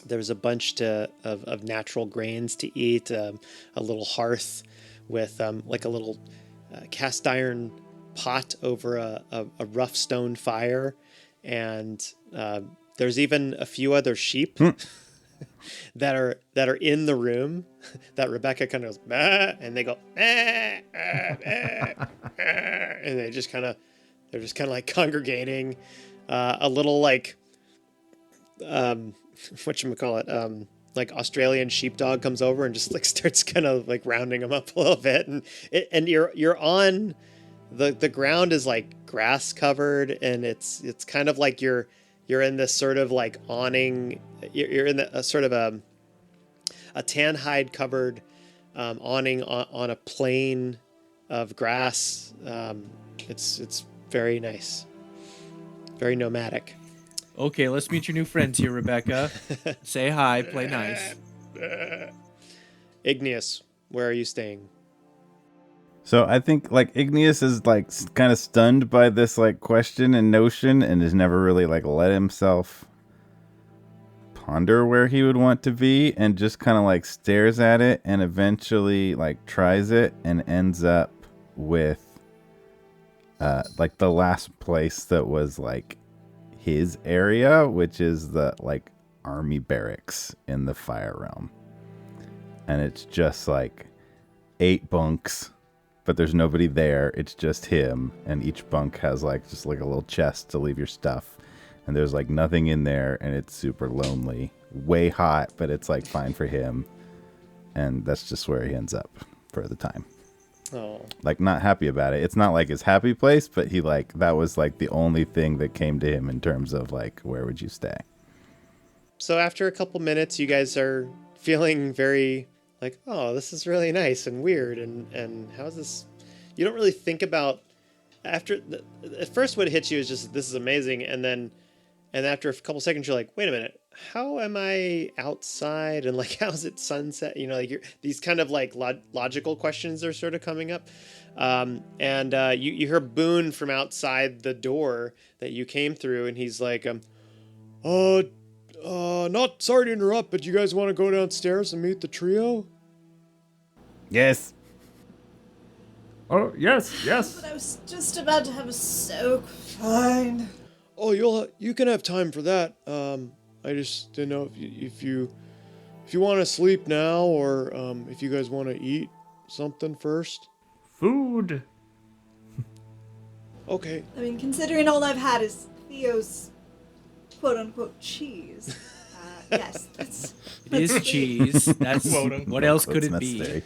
there's a bunch of natural grains to eat, a little hearth with like a little cast iron pot over a rough stone fire, and there's even a few other sheep that are in the room that Rebecca kind of goes, bah, and they go, bah, bah, bah, bah, and they're just kind of like congregating, a little like whatchamacallit, like Australian sheepdog comes over and just like starts kind of like rounding them up a little bit, and you're on the ground is like grass covered, and it's kind of like you're in this sort of like awning. You're in a sort of a tan hide covered awning on a plain of grass. It's very nice, very nomadic. Okay, let's meet your new friends here, Rebecca. Say hi, play nice. Igneous, where are you staying? So I think like Igneous is like kind of stunned by this like question and notion, and has never really like let himself ponder where he would want to be, and just kind of like stares at it, and eventually like tries it and ends up with like the last place that was like his area, which is the like army barracks in the Fire Realm. And it's just like 8 bunks, but there's nobody there. It's just him, and each bunk has like just like a little chest to leave your stuff, and there's like nothing in there, and it's super lonely, way hot, but it's like fine for him, and that's just where he ends up for the time. Oh, Like not happy about it. It's not like his happy place, but he like that was like the only thing that came to him in terms of like where would you stay. so after a couple minutes, you guys are feeling very like, oh, this is really nice and weird, and how's this? You don't really think about after at first what hits you is just this is amazing, and after a couple seconds you're like, wait a minute, how am I outside, and like how's it sunset? Like these kind of like logical questions are sort of coming up, and you hear Boone from outside the door that you came through, and he's like, not sorry to interrupt, but you guys want to go downstairs and meet the trio? Yes. Oh, yes, yes. But I was just about to have a soak. Fine. Oh, you can have time for that. I just didn't know if you want to sleep now or if you guys want to eat something first. Food. Okay. I mean, considering all I've had is Theo's quote-unquote cheese. Yes, that's... It is cheese. That's what else could That's it be? necessary.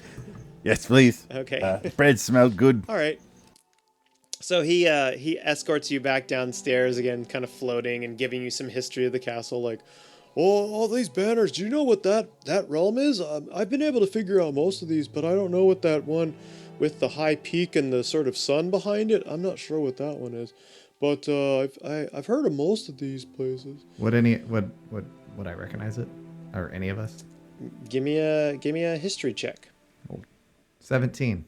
Yes, please. Okay. Bread smelled good. All right. So he escorts you back downstairs again, kind of floating and giving you some history of the castle. Like, oh, all these banners. Do you know what that realm is? I've been able to figure out most of these, but I don't know what that one with the high peak and the sort of sun behind it. I'm not sure what that one is, but I've heard of most of these places. Would I recognize it, or any of us? Give me a history check. 17.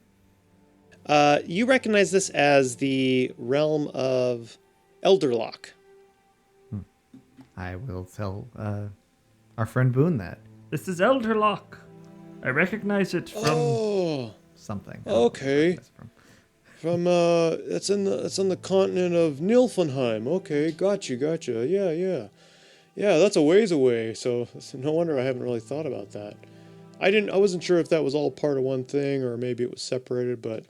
You recognize this as the realm of Elderlock. I will tell our friend Boone that. This is Elderlock. I recognize it from... Oh, Something. okay. From that's on the continent of Nilfenheim. Okay, gotcha. Yeah. That's a ways away. So no wonder I haven't really thought about that. I wasn't sure if that was all part of one thing or maybe it was separated. But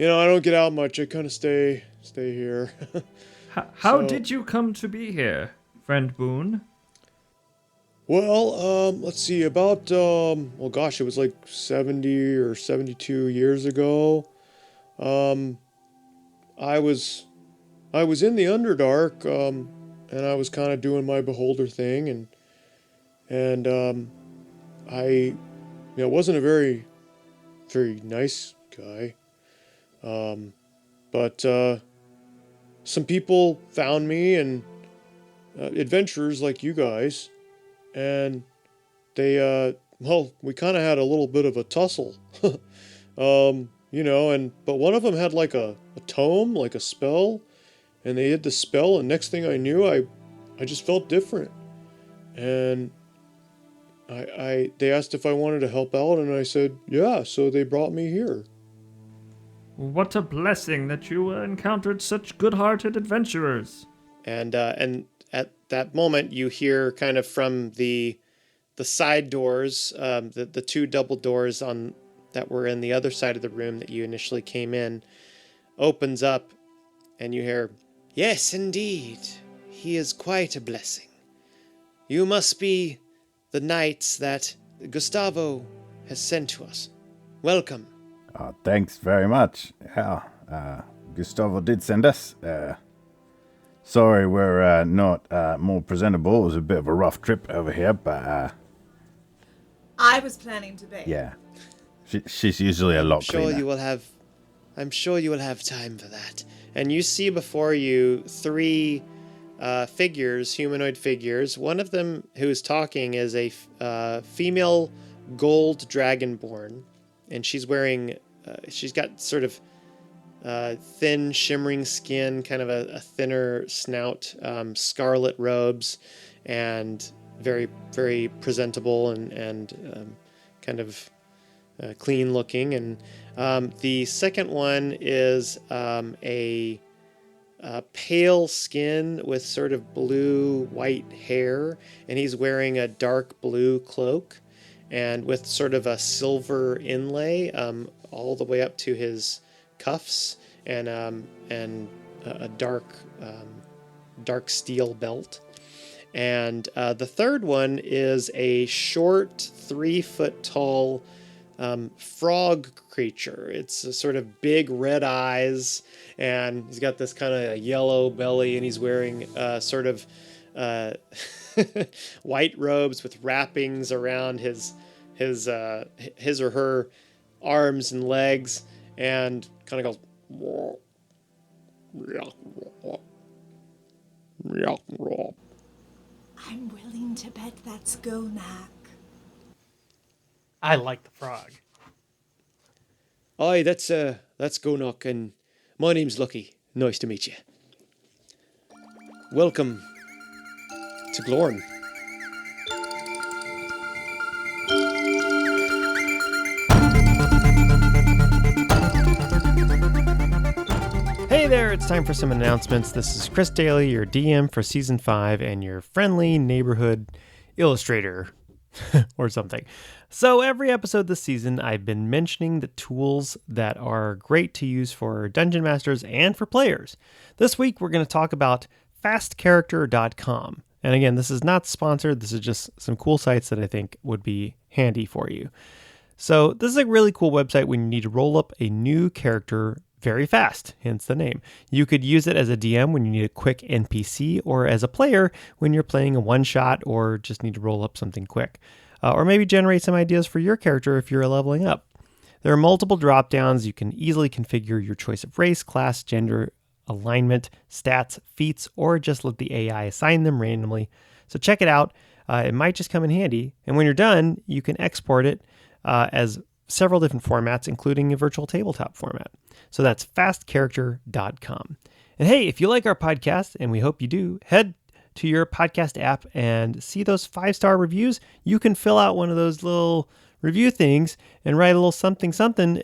I don't get out much. I kind of stay here. How So- did you come to be here, friend Boone? Well, let's see. About well, gosh, it was like 70 or 72 years ago. I was in the Underdark, and I was kind of doing my beholder thing, and I wasn't a very, very nice guy. But some people found me, and adventurers like you guys, and they, we kind of had a little bit of a tussle. But one of them had like a tome, like a spell, and they did the spell, and next thing I knew, I just felt different. And they asked if I wanted to help out, and I said, yeah, so they brought me here. What a blessing that you encountered such good-hearted adventurers. And at that moment, you hear kind of from the side doors, the two double doors that were in the other side of the room that you initially came in, opens up, and you hear, "Yes, indeed, he is quite a blessing. You must be the knights that Gustavo has sent to us. Welcome." Thanks very much. Yeah, Gustavo did send us. Sorry we're not more presentable. It was a bit of a rough trip over here, but I was planning to bathe. yeah. She's usually a lot cleaner. I'm sure you will have time for that. And you see before you three humanoid figures. One of them who is talking is a female gold dragonborn, and she's wearing, she's got sort of thin, shimmering skin, kind of a thinner snout, scarlet robes, and very, very presentable and kind of clean looking. And the second one is a pale skin with sort of blue-white hair, and he's wearing a dark blue cloak and with sort of a silver inlay all the way up to his cuffs, and a dark steel belt. And the third one is a short, 3-foot-tall frog creature. It's a sort of big red eyes, and he's got this kind of yellow belly, and he's wearing sort of white robes with wrappings around his or her arms and legs, and kind of goes. I'm willing to bet that's Gonak. I like the frog. Aye, that's Gonak, and my name's Lucky. Nice to meet you. Welcome to Glorn. Hey there, it's time for some announcements. This is Chris Daly, your DM for Season 5 and your friendly neighborhood illustrator or something. So every episode this season, I've been mentioning the tools that are great to use for dungeon masters and for players. This week, we're going to talk about fastcharacter.com. And again, this is not sponsored. This is just some cool sites that I think would be handy for you. So this is a really cool website when you need to roll up a new character very fast, hence the name. You could use it as a DM when you need a quick NPC, or as a player when you're playing a one-shot or just need to roll up something quick. Or maybe generate some ideas for your character if you're leveling up. There are multiple drop-downs. You can easily configure your choice of race, class, gender, alignment, stats, feats, or just let the AI assign them randomly. So check it out. It might just come in handy. And when you're done, you can export it as several different formats, including a virtual tabletop format. So that's fastcharacter.com. And hey, if you like our podcast, and we hope you do, head to your podcast app and see those 5-star reviews. You can fill out one of those little review things and write a little something,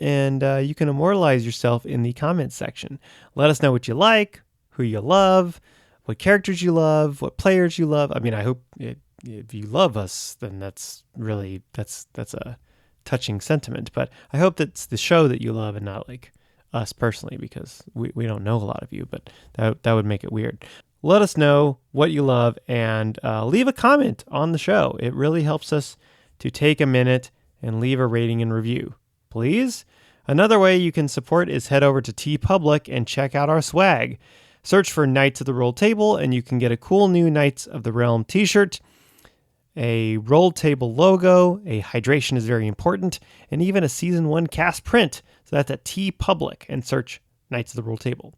and you can immortalize yourself in the comments section. Let us know what you like, who you love, what characters you love, what players you love. I mean, I hope if you love us, then that's a touching sentiment, but I hope that's the show that you love and not like us personally, because we don't know a lot of you, but that would make it weird. Let us know what you love and leave a comment on the show. It really helps us to take a minute and leave a rating and review, please. Another way you can support is head over to TeePublic and check out our swag. Search for Knights of the Roll Table and you can get a cool new Knights of the Realm t-shirt, a roll table logo, a hydration is very important, and even a season 1 cast print. So that's at TeePublic, and search Knights of the Roll Table.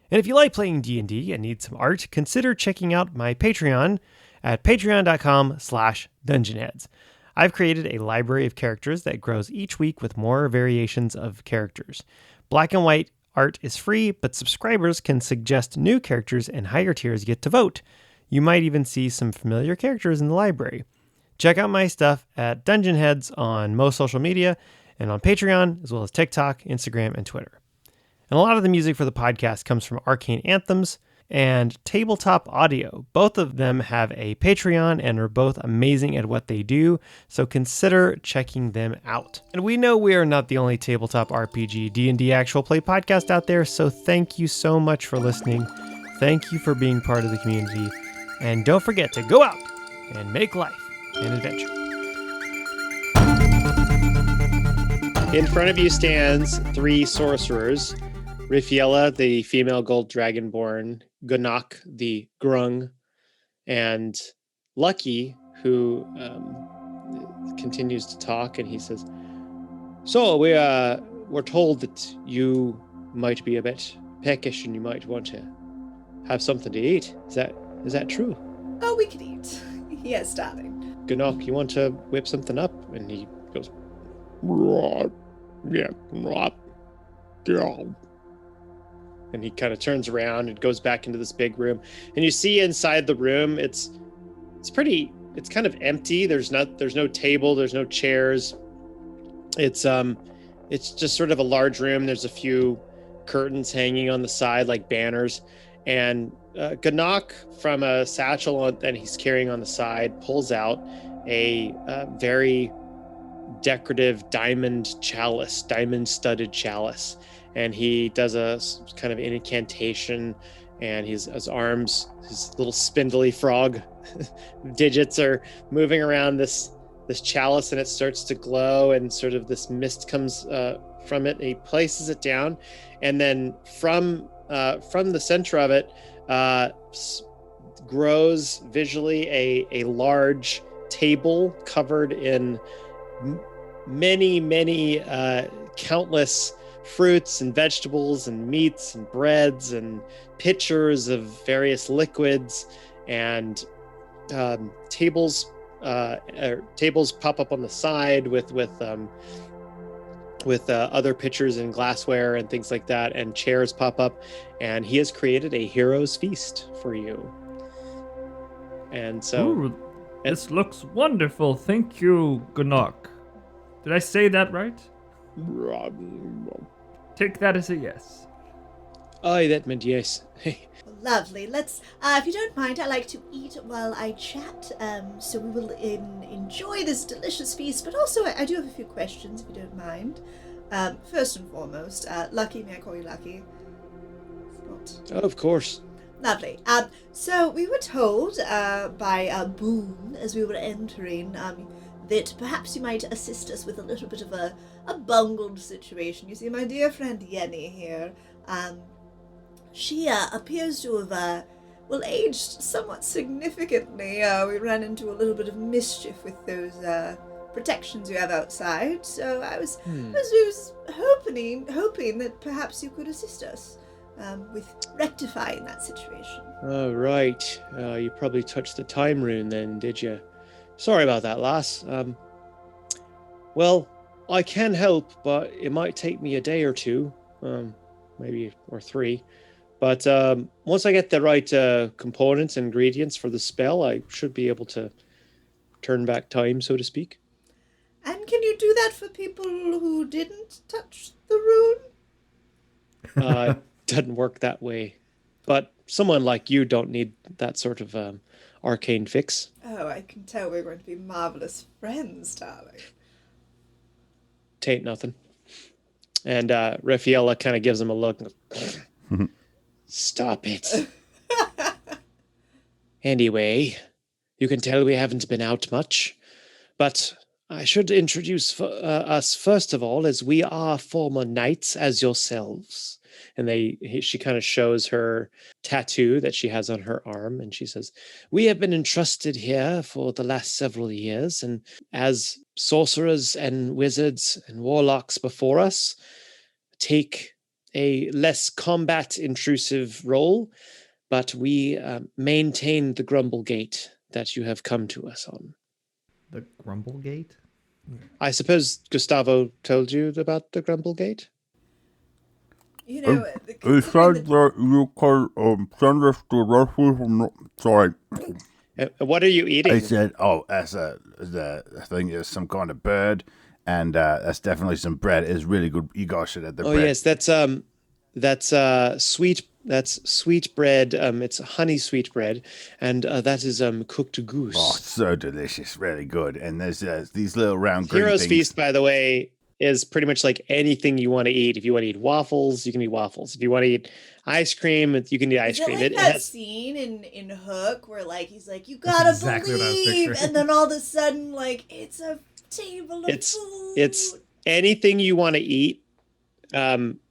And if you like playing D&D and need some art, consider checking out my Patreon at patreon.com/dungeonheads. I've created a library of characters that grows each week with more variations of characters. Black and white art is free, but subscribers can suggest new characters and higher tiers get to vote. You might even see some familiar characters in the library. Check out my stuff at Dungeon Heads on most social media and on Patreon, as well as TikTok, Instagram, and Twitter. And a lot of the music for the podcast comes from Arcane Anthems and Tabletop Audio. Both of them have a Patreon and are both amazing at what they do, so consider checking them out. And we know we are not the only tabletop RPG D&D actual play podcast out there, so thank you so much for listening. Thank you for being part of the community. And don't forget to go out and make life an adventure. In front of you stands 3 sorcerers. Riffiella, the female gold dragonborn, Gunnock, the grung, and Lucky, who continues to talk, and he says, "So we're told that you might be a bit peckish and you might want to have something to eat. Is that true?" Oh, we could eat. Yes, darling. Gunnock, you want to whip something up? And he goes, "Yeah. And he kind of turns around and goes back into this big room. And you see inside the room, it's kind of empty. There's no table, there's no chairs. It's just sort of a large room. There's a few curtains hanging on the side like banners. And Gunnock, from a satchel that he's carrying on the side, pulls out a very decorative diamond-studded chalice. And he does a kind of incantation, and his arms, his little spindly frog digits are moving around this chalice, and it starts to glow, and sort of this mist comes from it, and he places it down. And then from the center of it grows visually a large table covered in many countless fruits and vegetables and meats and breads and pitchers of various liquids, and tables pop up on the side with other pitchers and glassware and things like that, and chairs pop up, and he has created a hero's feast for you. And so Ooh, this looks wonderful. Thank you, Gunnock. Did I say that right? Take that as a yes. Aye, that meant yes. Lovely. Let's, if you don't mind, I like to eat while I chat. So we will enjoy this delicious feast. But also, I do have a few questions, if you don't mind. First and foremost, Lucky, may I call you Lucky? It's not. Of course. Lovely. So we were told by Boone as we were entering that perhaps you might assist us with a little bit of a bungled situation. You see, my dear friend Yenni here, she appears to have, aged somewhat significantly. We ran into a little bit of mischief with those protections you have outside, so I was hoping that perhaps you could assist us with rectifying that situation. Oh, right. You probably touched the time rune then, did you? Sorry about that, lass. Well, I can help, but it might take me a day or two, maybe or 3. But once I get the right components and ingredients for the spell, I should be able to turn back time, so to speak. And can you do that for people who didn't touch the rune? Doesn't work that way. But someone like you don't need that sort of arcane fix. Oh, I can tell we're going to be marvelous friends, darling. Tain't nothing. And Raffaella kind of gives him a look. Stop it. Anyway, you can tell we haven't been out much, but I should introduce us first of all, as we are former knights as yourselves. And she kind of shows her tattoo that she has on her arm, and she says, we have been entrusted here for the last several years, and as sorcerers and wizards and warlocks before us take a less combat intrusive role, but we maintain the grumble gate that you have come to us on. The Grumble Gate? I suppose Gustavo told you about the grumble gate? You know, He said that you could send us the recipes. Sorry. What are you eating? I said, "Oh, that's I think it's some kind of bird, and that's definitely some bread. It's really good. You guys should have the bread." Oh yes, that's sweet. That's sweet bread. It's honey sweet bread, and that is cooked goose. Oh, so delicious, really good. And there's these little round green Hero's things. Feast, by the way, is pretty much like anything you want to eat. If you want to eat waffles, you can eat waffles. If you want to eat ice cream, you can eat ice cream. Is it like that scene in Hook where like he's like, you gotta exactly believe, and then all of a sudden like it's a table of food. It's anything you want to eat,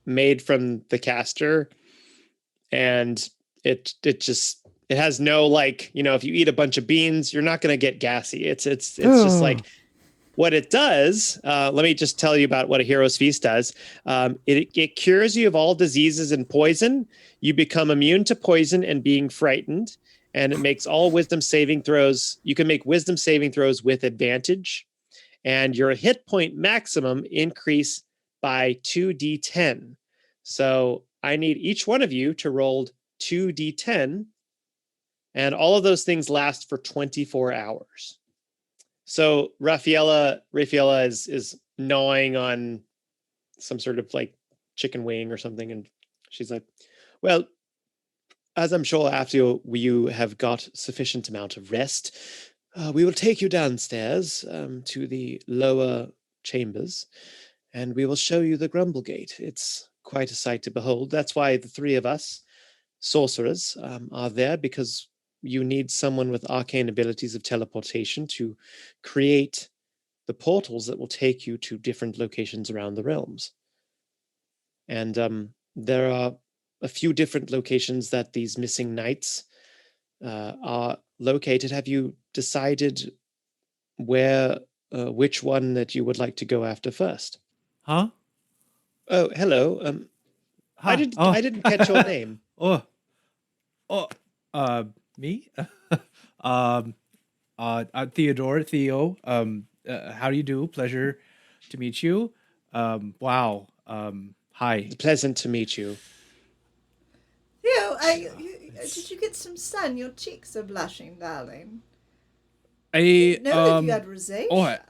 made from the caster, and it has no, like, if you eat a bunch of beans, you're not going to get gassy. It's just like what it does. Let me just tell you about what a Hero's Feast does. It cures you of all diseases and poison. You become immune to poison and being frightened, and it makes all wisdom saving throws. You can make wisdom saving throws with advantage, and your hit point maximum increase by 2d10. So I need each one of you to roll 2d10, and all of those things last for 24 hours. So Raffaella is gnawing on some sort of like chicken wing or something, and she's like, well, as I'm sure after you have got sufficient amount of rest, we will take you downstairs to the lower chambers, and we will show you the Grumble Gate. It's quite a sight to behold. That's why the 3 of us, sorcerers, are there, because you need someone with arcane abilities of teleportation to create the portals that will take you to different locations around the realms. And there are a few different locations that these missing knights are located. Have you decided which one that you would like to go after first? Huh? Oh, hello. Huh? I didn't catch your name. Me? Theo. How do you do? Pleasure to meet you. Wow. Hi. Pleasant to meet you. Theo, did you get some sun? Your cheeks are blushing, darling. I didn't know that you had rosacea.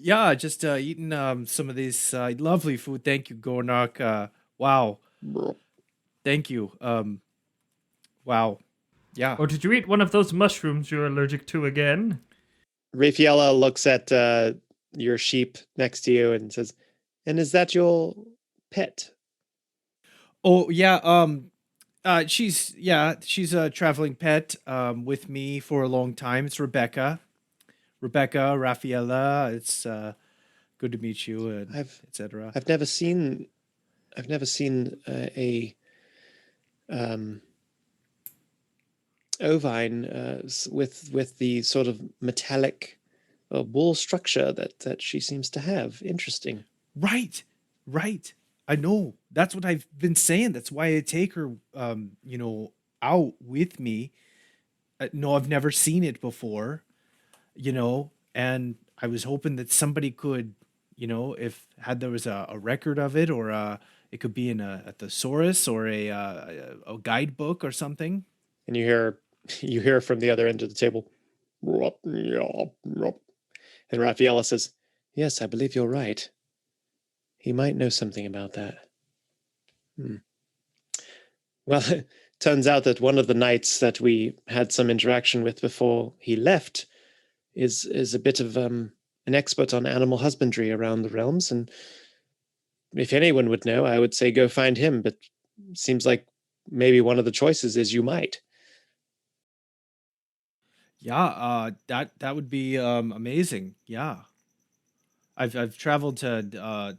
Yeah, just eating some of this lovely food. Thank you, Gornak. Wow, thank you. Wow, yeah. Or did you eat one of those mushrooms you're allergic to again? Rafaela looks at your sheep next to you and says, "And is that your pet?" Oh yeah. She's a traveling pet with me for a long time. It's Rebecca. Rebecca, Rafaela. It's good to meet you, and etc. I've never seen a ovine with the sort of metallic wool structure that she seems to have. Interesting. Right, right. I know. That's what I've been saying. That's why I take her, out with me. No, I've never seen it before, and I was hoping that somebody could, if there was a record of it, or it could be in a thesaurus or a guidebook or something. And you hear from the other end of the table. And Rafaela says, "Yes, I believe you're right. He might know something about that." Well, it turns out that one of the knights that we had some interaction with before he left is a bit of an expert on animal husbandry around the realms, and if anyone would know, I would say go find him, but seems like maybe one of the choices is you might. Yeah, that would be amazing. Yeah, I've traveled to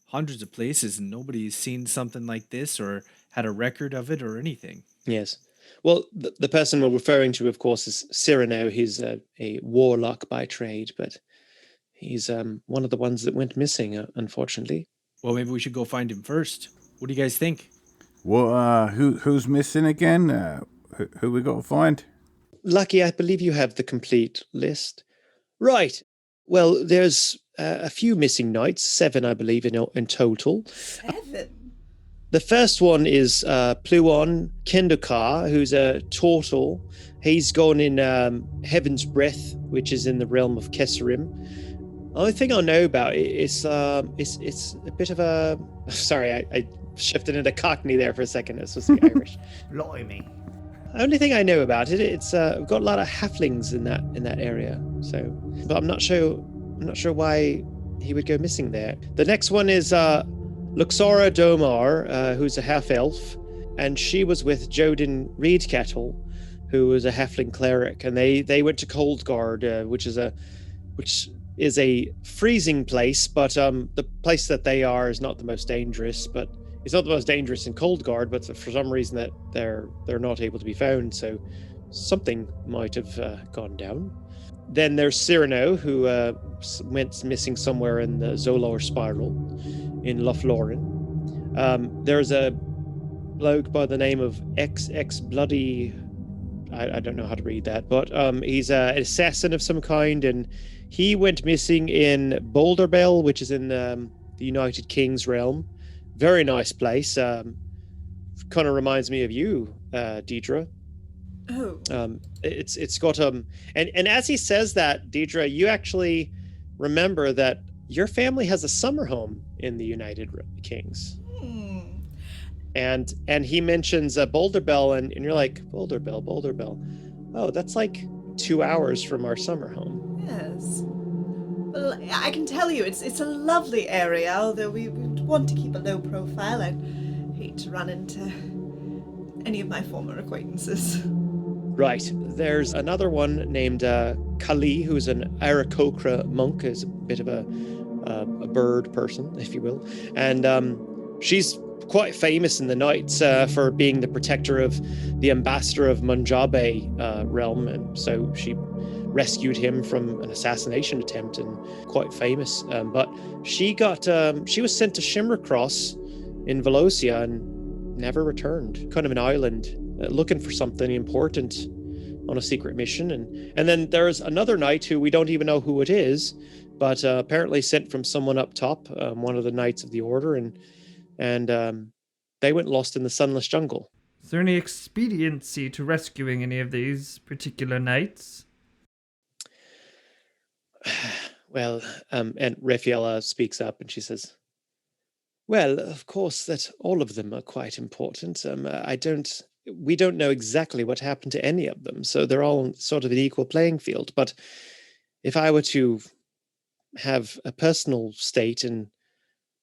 hundreds of places and nobody's seen something like this or had a record of it or anything. Yes. Well, the person we're referring to, of course, is Cyrano. He's a warlock by trade, but he's one of the ones that went missing, unfortunately. Well, maybe we should go find him first. What do you guys think? Well, who's missing again? Who we got to find? Lucky, I believe you have the complete list. Right. Well, there's a few missing knights, 7, I believe, in total. 7? The first one is Pluon Kendokar, who's a turtle. He's gone in Heaven's Breath, which is in the realm of Kesserim. The only thing I know about it is it's a bit of a... Sorry, I shifted into Cockney there for a second. It's supposed to be Irish. Blimey. Only thing I know about it, it's we've got a lot of halflings in that area. So, but I'm not sure why he would go missing there. The next one is Luxora Domar, who's a half elf, and she was with Jodin Reedkettle, who was a halfling cleric, and they went to Coldguard, which is a freezing place, but the place that they are is not the most dangerous, but. It's not the most dangerous in Coldguard, but for some reason that they're not able to be found, so something might have gone down. Then there's Cyrano, who went missing somewhere in the Zolor Spiral in Lothlorien. There's a bloke by the name of XX Bloody... I don't know how to read that, but he's an assassin of some kind, and he went missing in Boulderbell, which is in the United King's realm. Very nice place. Kind of reminds me of you, Diedre. Oh. It's got and as he says that, Diedre, you actually remember that your family has a summer home in the United Kings. And he mentions Boulderbell, and you're like, Boulderbell. Oh, that's like 2 hours from our summer home. Yes. Well, I can tell you, it's a lovely area, although we would want to keep a low profile. I'd hate to run into any of my former acquaintances. Right. There's another one named Kali, who's an Aarakocra monk, is a bit of a bird person, if you will. And she's quite famous in the Knights for being the protector of the ambassador of Munjabe realm, and so she rescued him from an assassination attempt, and quite famous. But she was sent to Shimmercross in Velocia and never returned. Kind of an island, looking for something important on a secret mission. And then there's another knight who we don't even know who it is, but apparently sent from someone up top, one of the knights of the order, and they went lost in the sunless jungle. Is there any expediency to rescuing any of these particular knights? Well, and Raffaella speaks up and she says, well, of course, that all of them are quite important. We don't know exactly what happened to any of them, so they're all sort of an equal playing field. But if I were to have a personal state in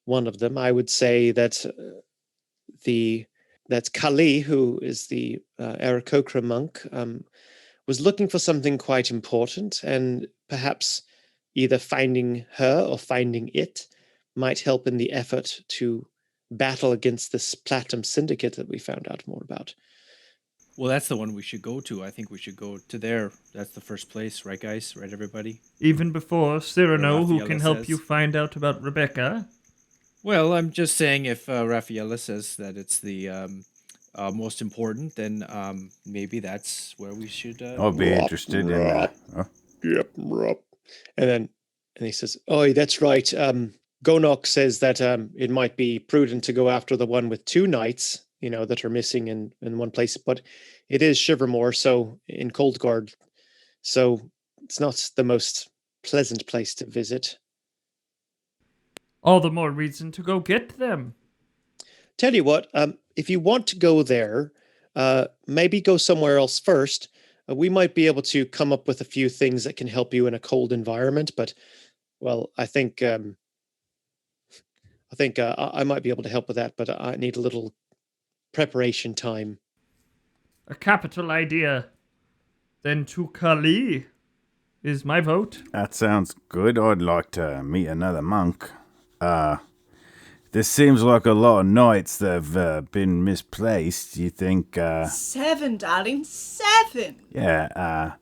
one of them, I would say that that's Kali, who is the Aarakocra monk, was looking for something quite important, and perhaps either finding her or finding it might help in the effort to battle against this Platinum Syndicate that we found out more about. Well, that's the one we should go to. I think we should go to there. That's the first place, right, guys? Right, everybody? Even before Cyrano, who Raffaella can help says. you find out about Rebecca. Well, I'm just saying if Raffaella says that it's the most important, then maybe that's where we should. I'd be interested in that. Yep, and he says, "Oh, that's right. Gonok says that it might be prudent to go after the one with 2 knights, that are missing in one place, but it is Shivermore, so in Coldguard, so it's not the most pleasant place to visit. All the more reason to go get them. Tell you what, if you want to go there, maybe go somewhere else first. We might be able to come up with a few things that can help you in a cold environment, but, well, I think I might be able to help with that, but I need a little preparation time." A capital idea. Then to Kali is my vote. That sounds good. I'd like to meet another monk. This seems like a lot of knights that have been misplaced. You think, 7, darling, 7! Yeah,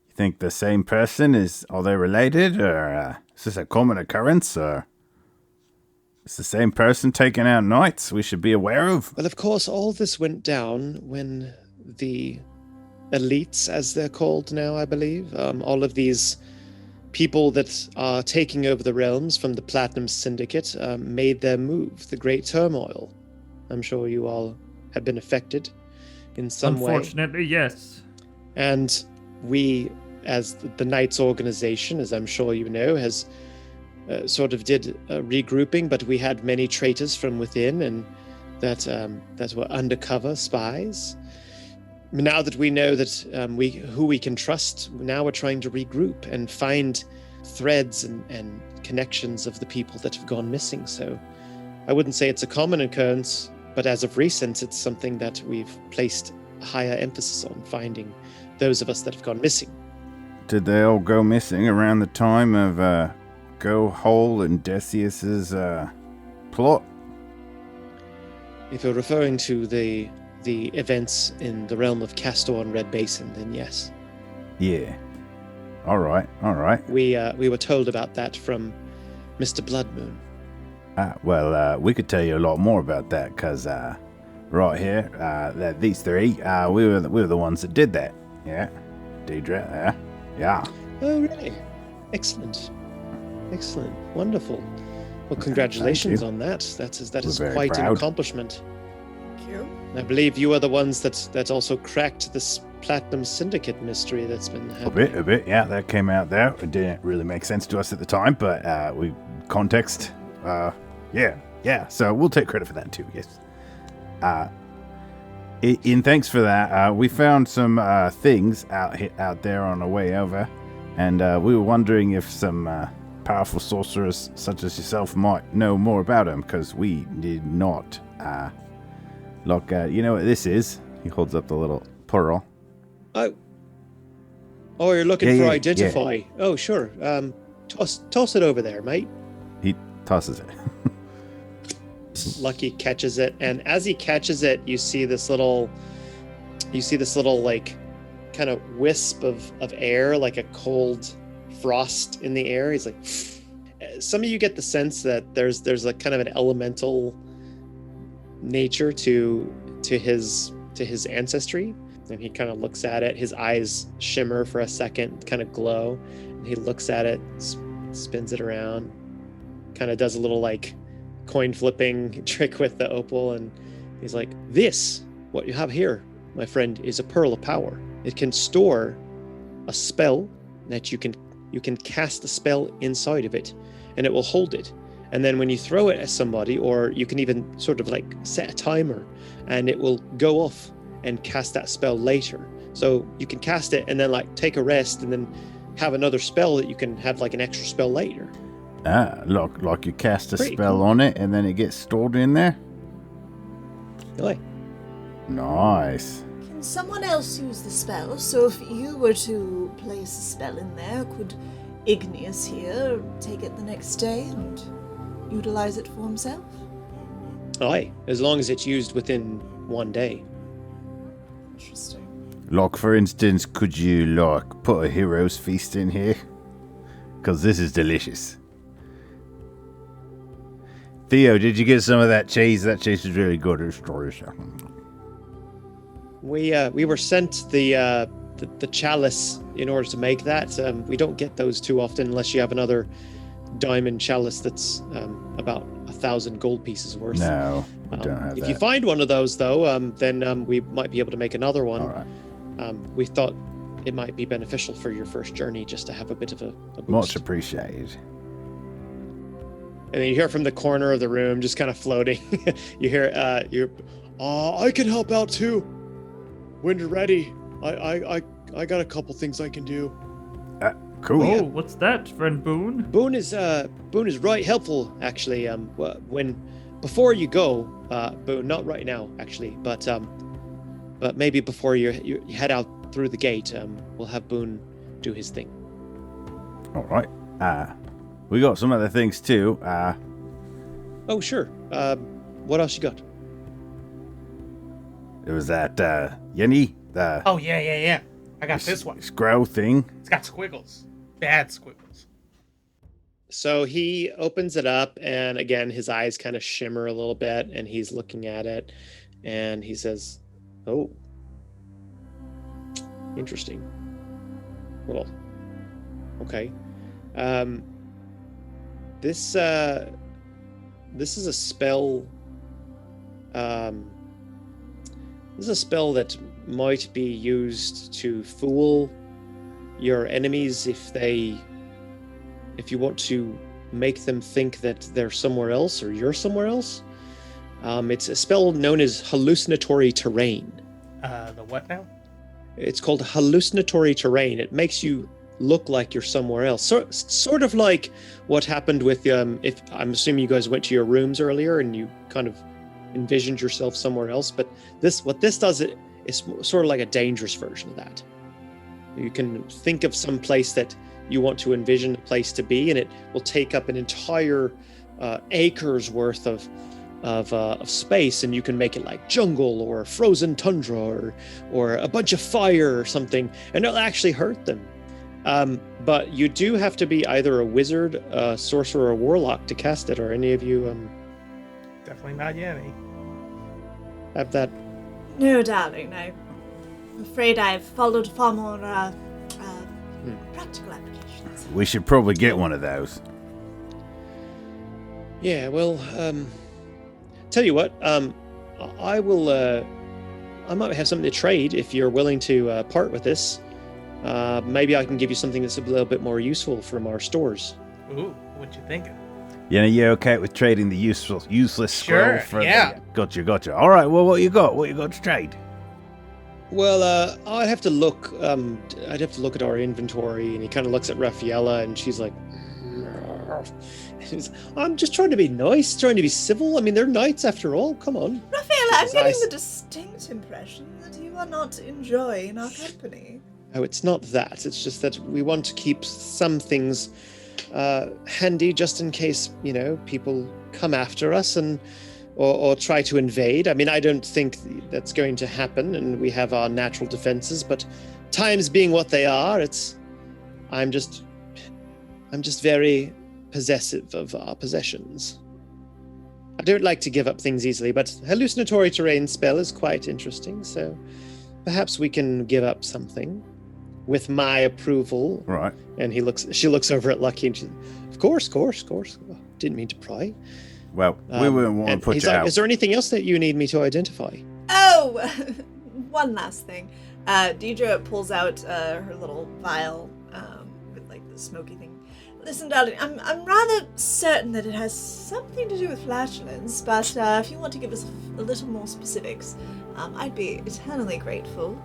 you think the same person are they related, or is this a common occurrence, or is the same person taking out knights we should be aware of? Well, of course, all this went down when the elites, as they're called now, I believe, all of these people that are taking over the realms from the Platinum Syndicate made their move, the Great Turmoil. I'm sure you all have been affected in some way. Unfortunately, yes. And we, as the Knights organization, as I'm sure you know, has sort of did a regrouping, but we had many traitors from within, and that were undercover spies. Now that we know that who we can trust, now we're trying to regroup and find threads and connections of the people that have gone missing. So I wouldn't say it's a common occurrence, but as of recent, it's something that we've placed a higher emphasis on, finding those of us that have gone missing. Did they all go missing around the time of Go Hole and Decius's plot? If you're referring to the events in the realm of Castor and Red Basin, then yes. Yeah. All right. We were told about that from Mr. Bloodmoon. Well, we could tell you a lot more about that, because right here, that these 3, we were the ones that did that. Yeah. Diedre, yeah. Oh, really? Excellent. Wonderful. Well, congratulations on that. That is very quite an proud. accomplishment. Thank you. I believe you are the ones that also cracked this Platinum Syndicate mystery that's been happening. A bit, yeah, that came out there. It didn't really make sense to us at the time, but context, yeah, so we'll take credit for that too, yes. In thanks for that, we found some things out there on our way over, and we were wondering if some powerful sorcerers such as yourself might know more about them, because we did not. Look, you know what this is? He holds up the little pearl. Oh, you're looking for Yeah. identify. Oh, sure. Toss it over there, mate. He tosses it. Lucky catches it, and as he catches it, you see this little like kind of wisp of air, like a cold frost in the air. He's like, some of you get the sense that there's a kind of an elemental nature to his ancestry, and he kind of looks at it. His eyes shimmer for a second, kind of glow, and he looks at it, spins it around, kind of does a little like coin flipping trick with the opal, and he's like, this, what you have here, my friend, is a pearl of power. It can store a spell that you can you can cast a spell inside of it, and it will hold it. And then when you throw it at somebody, or you can even sort of like set a timer, and it will go off and cast that spell later. So you can cast it and then like take a rest and then have another spell that you can have like an extra spell later. Like you cast a Pretty spell cool. on it and then it gets stored in there? Really? Nice. Can someone else use the spell? So if you were to place a spell in there, could Igneous here take it the next day and utilize it for himself? Aye, as long as it's used within one day. Interesting. Like, for instance, could you, like, put a hero's feast in here? Because this is delicious. Theo, did you get some of that cheese? That cheese is really good. It's delicious. We were sent the chalice in order to make that. We don't get those too often unless you have another diamond chalice that's about 1,000 gold pieces worth. No, we don't have if that. you find one of those, though, then we might be able to make another one. All right. We thought it might be beneficial for your first journey just to have a bit of a boost. Much appreciated. And then you hear from the corner of the room, just kind of floating. You hear, I can help out too. When you're ready, I got a couple things I can do. Cool. Oh, what's that, friend Boone? Boone is right helpful actually. Before you go, Boone, not right now actually, but maybe before you head out through the gate, we'll have Boone do his thing. All right. We got some other things too. Oh sure. What else you got? There was that Yenni, the Oh, yeah. I got this one. scroll thing. It's got squiggles. Bad squiggles. So he opens it up, and again, his eyes kind of shimmer a little bit, and he's looking at it, and he says, "Oh, interesting. Well, okay. This is a spell. This is a spell that might be used to fool your enemies if you want to make them think that they're somewhere else or you're somewhere else. It's a spell known as hallucinatory terrain. The what now? It's called hallucinatory terrain. It makes you look like you're somewhere else. Sort of like what happened with if I'm assuming you guys went to your rooms earlier and you kind of envisioned yourself somewhere else, but what this does is sort of like a dangerous version of that. You can think of some place that you want to envision a place to be, and it will take up an entire acres worth of space, and you can make it like jungle or frozen tundra or a bunch of fire or something, and it'll actually hurt them. But you do have to be either a wizard, a sorcerer, or a warlock to cast it. Are any of you Definitely not Yenni. have that? No, darling, I'm afraid I've followed far more practical applications. We should probably get one of those. Yeah, well, tell you what, I will, I might have something to trade if you're willing to part with this. Maybe I can give you something that's a little bit more useful from our stores. Ooh, what you thinking? Yeah, you okay with trading the useless scroll Sure, for yeah. Gotcha. All right, well, what you got? What you got to trade? Well, I'd have to look at our inventory, and he kind of looks at Raffaella, and she's like, I'm just trying to be nice, trying to be civil. I mean, they're knights after all. Come on. Raffaella, I'm His getting eyes- the distinct impression that you are not enjoying our company. Oh, it's not that. It's just that we want to keep some things handy just in case, people come after us or try to invade. I mean, I don't think that's going to happen, and we have our natural defenses, but times being what they are, I'm just very possessive of our possessions. I don't like to give up things easily, but hallucinatory terrain spell is quite interesting, so perhaps we can give up something with my approval. Right. And she looks over at Lucky, and she, of course. Didn't mean to pry. Well, we wouldn't want to And put he's you like, out. is there anything else that you need me to identify? Oh, one last thing. Diedre pulls out her little vial with like the smoky thing. Listen, darling, I'm rather certain that it has something to do with flatulence, but if you want to give us a little more specifics, I'd be eternally grateful.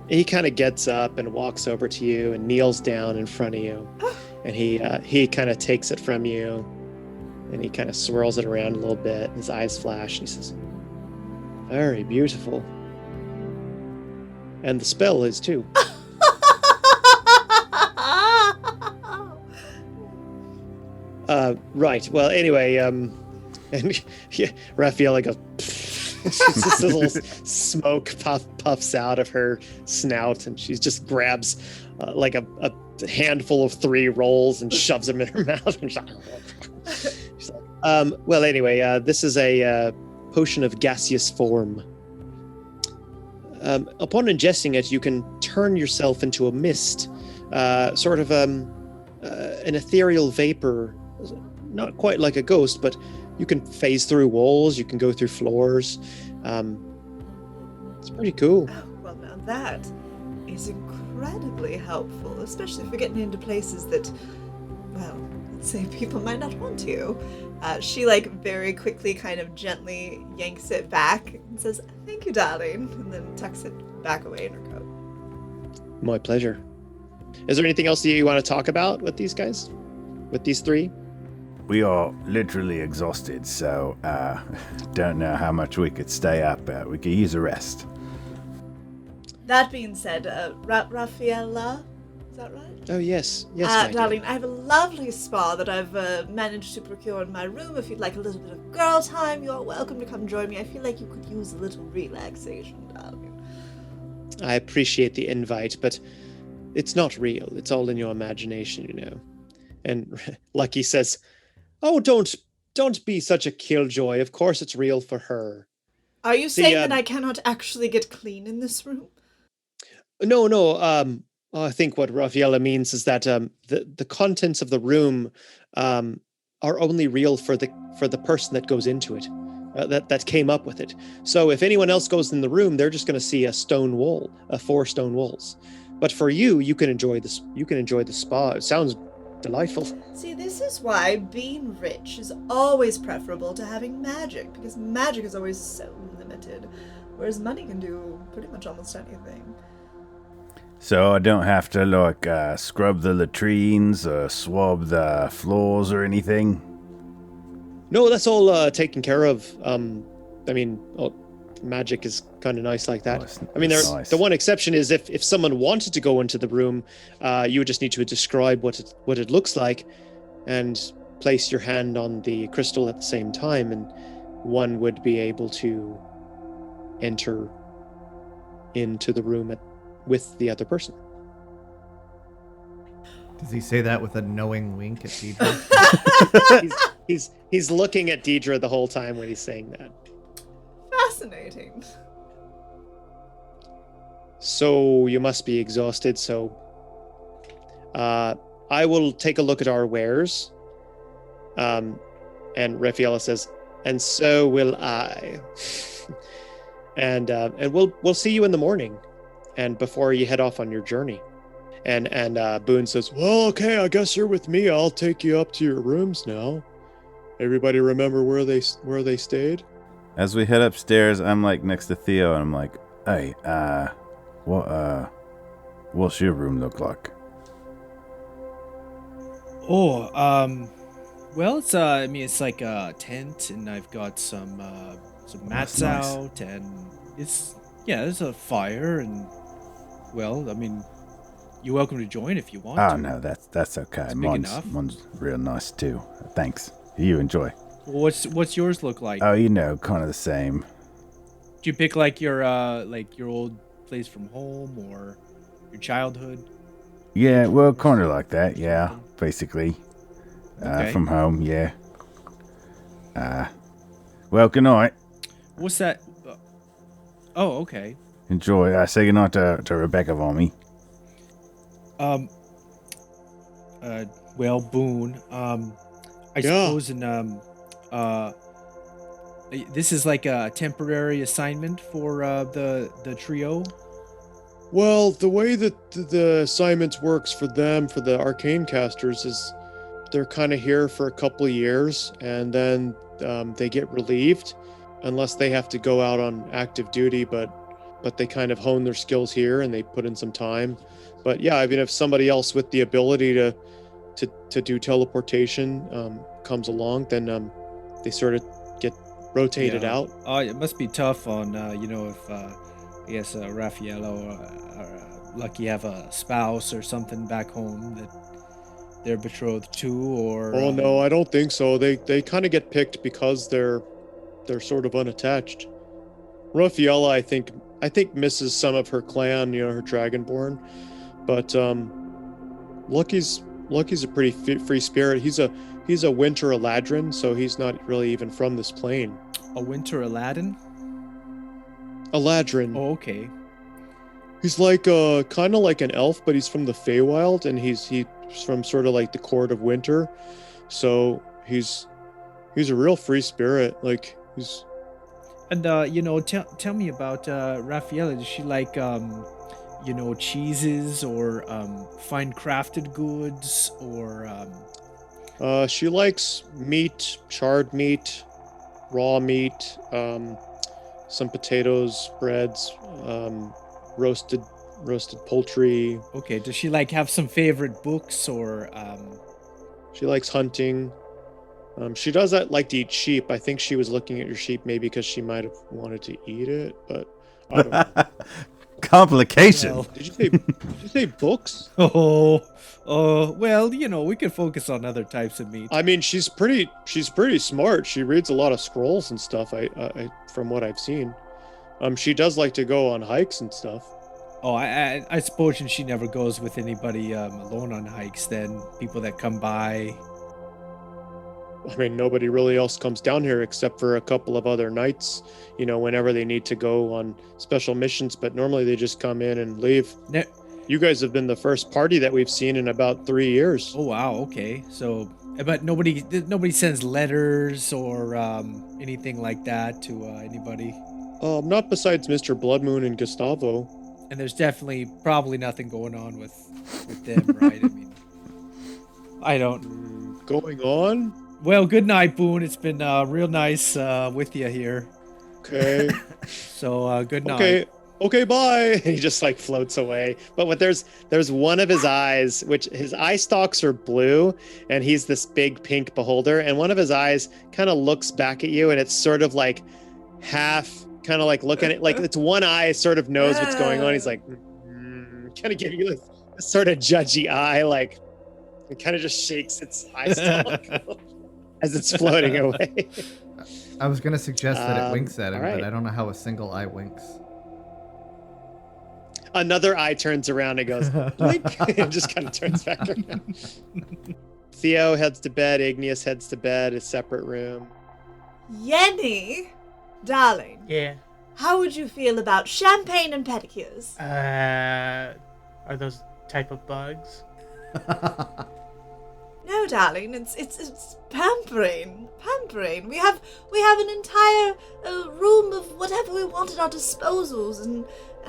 He kind of gets up and walks over to you and kneels down in front of you. And he kind of takes it from you, and he kind of swirls it around a little bit. His eyes flash, and he says, "Very beautiful." And the spell is too. Right. Well, anyway, and yeah, Raphael goes. This little smoke puffs out of her snout, and she just grabs like a handful of 3 rolls and shoves them in her mouth. She's like, well, anyway, this is a potion of gaseous form. Upon ingesting it, you can turn yourself into a mist, sort of an ethereal vapor, not quite like a ghost, but you can phase through walls, you can go through floors. It's pretty cool. Oh, well, now that is incredibly helpful, especially for getting into places that, well, let's say people might not want to. She, like, very quickly kind of gently yanks it back and says, "Thank you, darling," and then tucks it back away in her coat. My pleasure. Is there anything else that you want to talk about with these guys? With these 3? We are literally exhausted, so don't know how much we could stay up. We could use a rest. That being said, Raffaella, is that right? Oh, yes. Yes, my dear. Darling, I have a lovely spa that I've managed to procure in my room. If you'd like a little bit of girl time, you're welcome to come join me. I feel like you could use a little relaxation, darling. I appreciate the invite, but it's not real. It's all in your imagination, you know. And Lucky says, "Oh, don't be such a killjoy. Of course it's real for her." Are you saying that I cannot actually get clean in this room? No. I think what Raffaella means is that the contents of the room are only real for the person that goes into it, that came up with it. So if anyone else goes in the room, they're just going to see a stone wall, 4 stone walls. But for you, you can enjoy this. You can enjoy the spa. It sounds delightful. See, this is why being rich is always preferable to having magic, because magic is always so limited, whereas money can do pretty much almost anything. So I don't have to, like, scrub the latrines or swab the floors or anything? No, that's all taken care of. Magic is kind of nice like that. Nice. The one exception is if someone wanted to go into the room, you would just need to describe what it looks like and place your hand on the crystal at the same time, and one would be able to enter into the room with the other person. Does he say that with a knowing wink at Diedre? he's looking at Diedre the whole time when he's saying that. Fascinating. So you must be exhausted, so I will take a look at our wares. And Raffaella says, "And so will I." and we'll see you in the morning, and before you head off on your journey. And Boone says, "Well, okay, I guess you're with me. I'll take you up to your rooms now. Everybody remember where they stayed?" As we head upstairs, I'm like next to Theo, and I'm like, "Hey, what's your room look like?" Oh, well, it's it's like a tent, and I've got some mats nice. out, and there's a fire, and well, you're welcome to join if you want to. Oh no, that's okay. It's big enough. Mine's real nice too. Thanks. You enjoy. What's yours look like? Oh, kind of the same. Do you pick like your old place from home or your childhood? Yeah, well, kind of like that. Yeah, basically. Okay. From home. Yeah. Well, good night. What's that? Oh, okay. Enjoy. Say goodnight to Rebecca for me. Well, Boone. I suppose this is like a temporary assignment for the trio. Well, the way that the assignments works for them, for the arcane casters, is they're kind of here for a couple of years, and then they get relieved, unless they have to go out on active duty. But they kind of hone their skills here, and they put in some time. But yeah, I mean, if somebody else with the ability to do teleportation comes along, then they sort of get rotated Yeah. out. Oh, it must be tough on if I guess Raffaello or Lucky have a spouse or something back home that they're betrothed to, or Oh no, I don't think so. They kind of get picked because they're sort of unattached. Raffaella, I think misses some of her clan, her Dragonborn, but Lucky's a pretty free spirit. He's a winter Eladrin, so he's not really even from this plane. a winter Aladdin. Eladrin. Oh, okay. He's like kind of like an elf, but he's from the Feywild, and he's from sort of like the court of winter. So he's a real free spirit. Like he's. And tell me about Raffaella. Does she like cheeses or fine crafted goods or She likes meat, charred meat, raw meat, some potatoes, breads, roasted poultry. okay, does she like have some favorite books or She likes hunting. She does like to eat sheep. I think she was looking at your sheep maybe because she might have wanted to eat it, but I don't know. Complication. Well. Did you say books? well, we could focus on other types of meat. I mean, she's pretty smart. She reads a lot of scrolls and stuff. I from what I've seen. She does like to go on hikes and stuff. Oh, I suppose she never goes with anybody alone on hikes. Then people that come by. I mean, nobody really else comes down here except for a couple of other knights, whenever they need to go on special missions, but normally they just come in and leave. Ne- You guys have been the first party that we've seen in about 3 years. Oh wow, okay. So, but nobody sends letters or anything like that to anybody. Not besides Mr. Bloodmoon and Gustavo. And there's probably nothing going on with them, right? I mean, I don't. Going on? Well, good night, Boone. It's been real nice with you here. Okay. So, good night. Okay, bye. He just like floats away. But there's one of his eyes, which his eye stalks are blue, and he's this big pink beholder, and one of his eyes kind of looks back at you, and it's sort of like half, kind of like looking at, like it's one eye sort of knows what's going on. He's like, kind of giving you this sort of judgy eye, like it kind of just shakes its eye stalk as it's floating away. I was going to suggest that it winks at him, all right. but I don't know how a single eye winks. Another eye turns around and goes, blink, and just kind of turns back around. Theo heads to bed. Igneous heads to bed, a separate room. Yenni, darling, Yeah. how would you feel about champagne and pedicures? Are those type of bugs? No, darling, it's pampering. We have an entire room of whatever we want at our disposals, and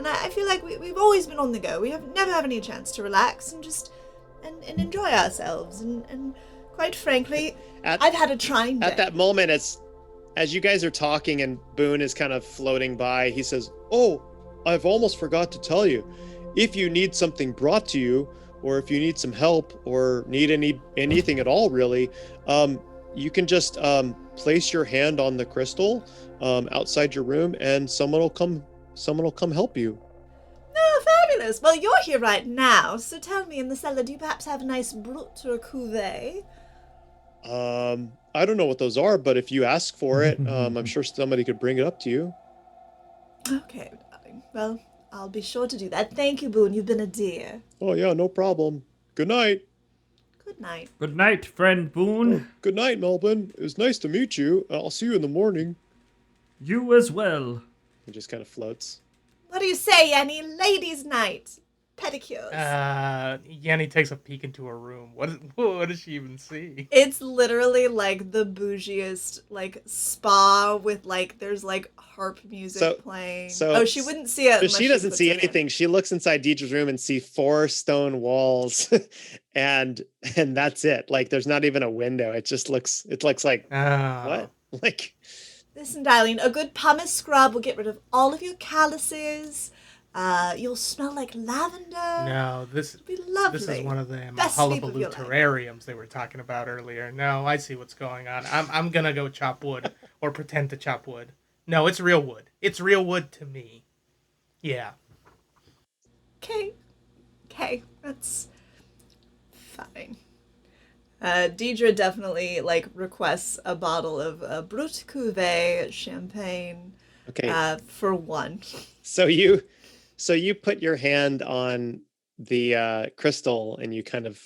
I feel like we've always been on the go. We have never had any chance to relax and just and enjoy ourselves. And quite frankly, I've had a trying day. At that moment, as you guys are talking and Boone is kind of floating by, he says, "Oh, I've almost forgot to tell you. If you need something brought to you, or if you need some help, or need anything at all, really, you can just place your hand on the crystal outside your room, and someone will come help you." Oh, fabulous. Well, you're here right now, so tell me in the cellar, do you perhaps have a nice brut or a cuvee? I don't know what those are, but if you ask for it, I'm sure somebody could bring it up to you. Okay, darling. Well, I'll be sure to do that. Thank you, Boone. You've been a dear. Oh yeah, no problem. Good night. Good night. Good night, friend Boone. Good night, Melbin. It was nice to meet you. I'll see you in the morning. You as well. He just kind of floats. What do you say, Yenni? Ladies' night. pedicures. Yenni takes a peek into her room. What does she even see? It's literally like the bougiest like spa with like there's like harp music playing. She wouldn't see it. So she doesn't see anything. She looks inside Diedre's room and see 4 stone walls, and that's it. Like there's not even a window. It looks like what? Like, listen, darling, a good pumice scrub will get rid of all of your calluses. You'll smell like lavender. No, this It'll be lovely. This is one of them Best sleep of hullabaloo your life. terrariums they were talking about earlier. No, I see what's going on. I'm gonna go chop wood or pretend to chop wood. No, it's real wood. It's real wood to me. Yeah. Okay, that's fine. Diedre definitely like requests a bottle of Brut Cuvée champagne. okay. For one. So you put your hand on the crystal and you kind of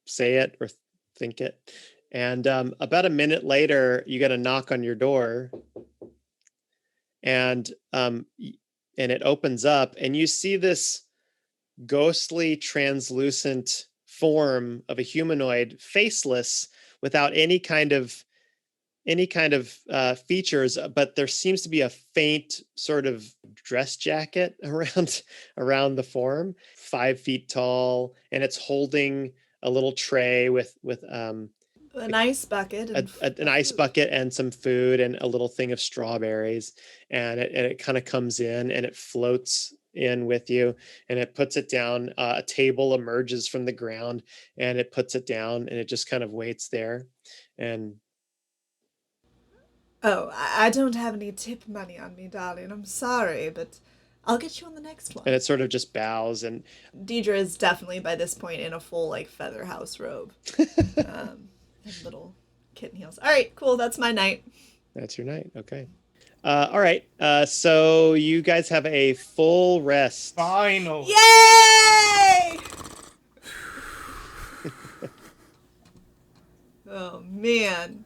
say it or think it. And about a minute later, you get a knock on your door, and it opens up, and you see this ghostly, translucent form of a humanoid, faceless, without any kind of features, but there seems to be a faint sort of dress jacket around the form, 5 feet tall, and it's holding a little tray with an ice bucket and an ice bucket and some food and a little thing of strawberries, and it kind of comes in and it floats in with you, and it puts it down. A table emerges from the ground and it puts it down, and it just kind of waits there. And oh, I don't have any tip money on me, darling. I'm sorry, but I'll get you on the next one. And it sort of just bows. And Diedre is definitely by this point in a full like feather house robe, and little kitten heels. All right, cool. That's my night. That's your night. Okay. All right. So you guys have a full rest. Finally. Yay! Oh man.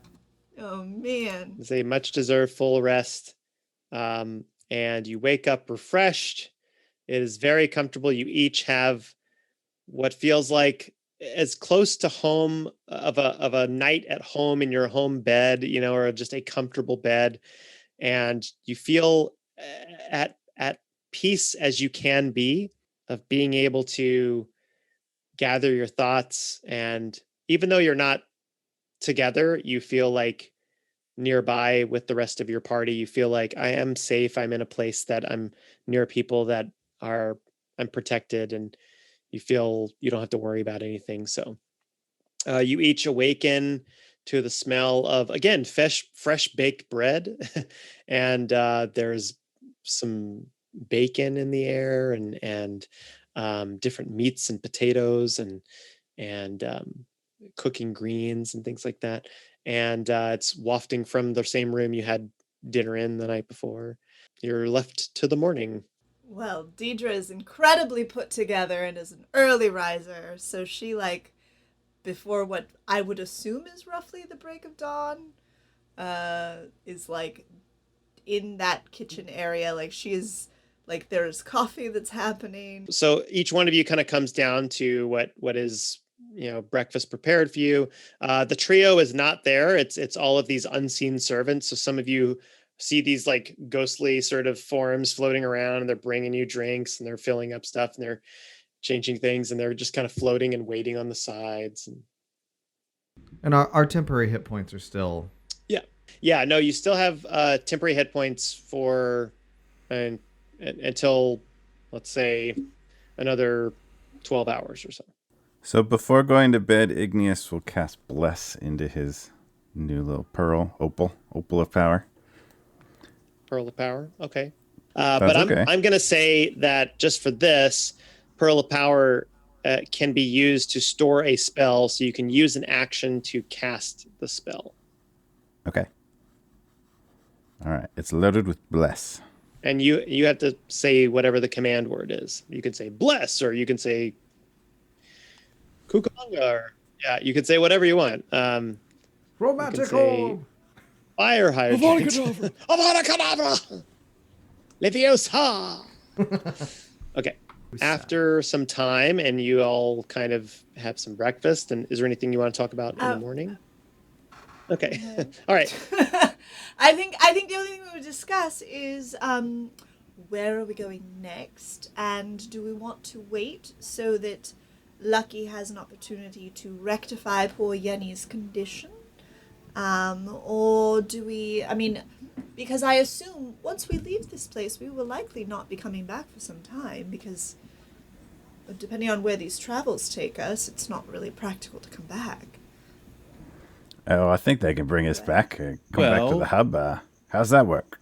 It's a much deserved full rest. And you wake up refreshed. It is very comfortable. You each have what feels like as close to home of a night at home in your home bed, or just a comfortable bed. And you feel at peace as you can be, of being able to gather your thoughts. And even though you're not together, you feel like nearby with the rest of your party. You feel like I am safe. I'm in a place that I'm near people that I'm protected, and you feel you don't have to worry about anything. So you each awaken to the smell of, again, fresh baked bread. And there's some bacon in the air, and different meats and potatoes and cooking greens and things like that. And it's wafting from the same room you had dinner in the night before. You're left to the morning. Well, Diedre is incredibly put together and is an early riser, so she, like, before what I would assume is roughly the break of dawn, is, like, in that kitchen area. Like, she is, like, there's coffee that's happening. So each one of you kind of comes down to what is, breakfast prepared for you. The trio is not there. It's all of these unseen servants. So some of you see these like ghostly sort of forms floating around, and they're bringing you drinks, and they're filling up stuff, and they're changing things, and they're just kind of floating and waiting on the sides. And our temporary hit points are still... Yeah, no, you still have temporary hit points for until, let's say, another 12 hours or so. So before going to bed, Igneous will cast Bless into his new little opal of power. Pearl of power, okay. But I'm going to say that just for this, Pearl of power can be used to store a spell, so you can use an action to cast the spell. Okay. All right. It's loaded with Bless. And you have to say whatever the command word is. You can say bless, or you can say Kukamanga, or you can say whatever you want. Romantical! Fire hydrant. Avada Kedavra! Leviosa! Okay. After some time, and you all kind of have some breakfast, and is there anything you want to talk about in the morning? Okay. All right. I think the only thing we would discuss is where are we going next, and do we want to wait so that Lucky has an opportunity to rectify poor Yenni's condition, or do we? I mean, because I assume once we leave this place, we will likely not be coming back for some time because, depending on where these travels take us, it's not really practical to come back. Oh, I think they can bring us back. Come back to the hub. How's that work?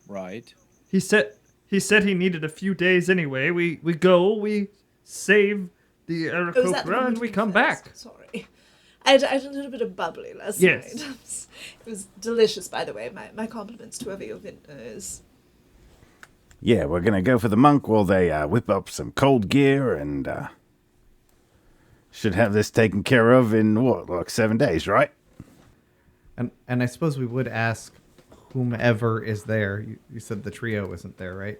Right. He said he needed a few days anyway. We go, we save the Aarakocra, and we come back. Sorry. I had a little bit of bubbly last night. It was delicious, by the way. My compliments to whoever your vintner is. Yeah, we're going to go for the monk while they whip up some cold gear and should have this taken care of in, like 7 days, right? And I suppose we would ask whomever is there. You said the trio isn't there, right?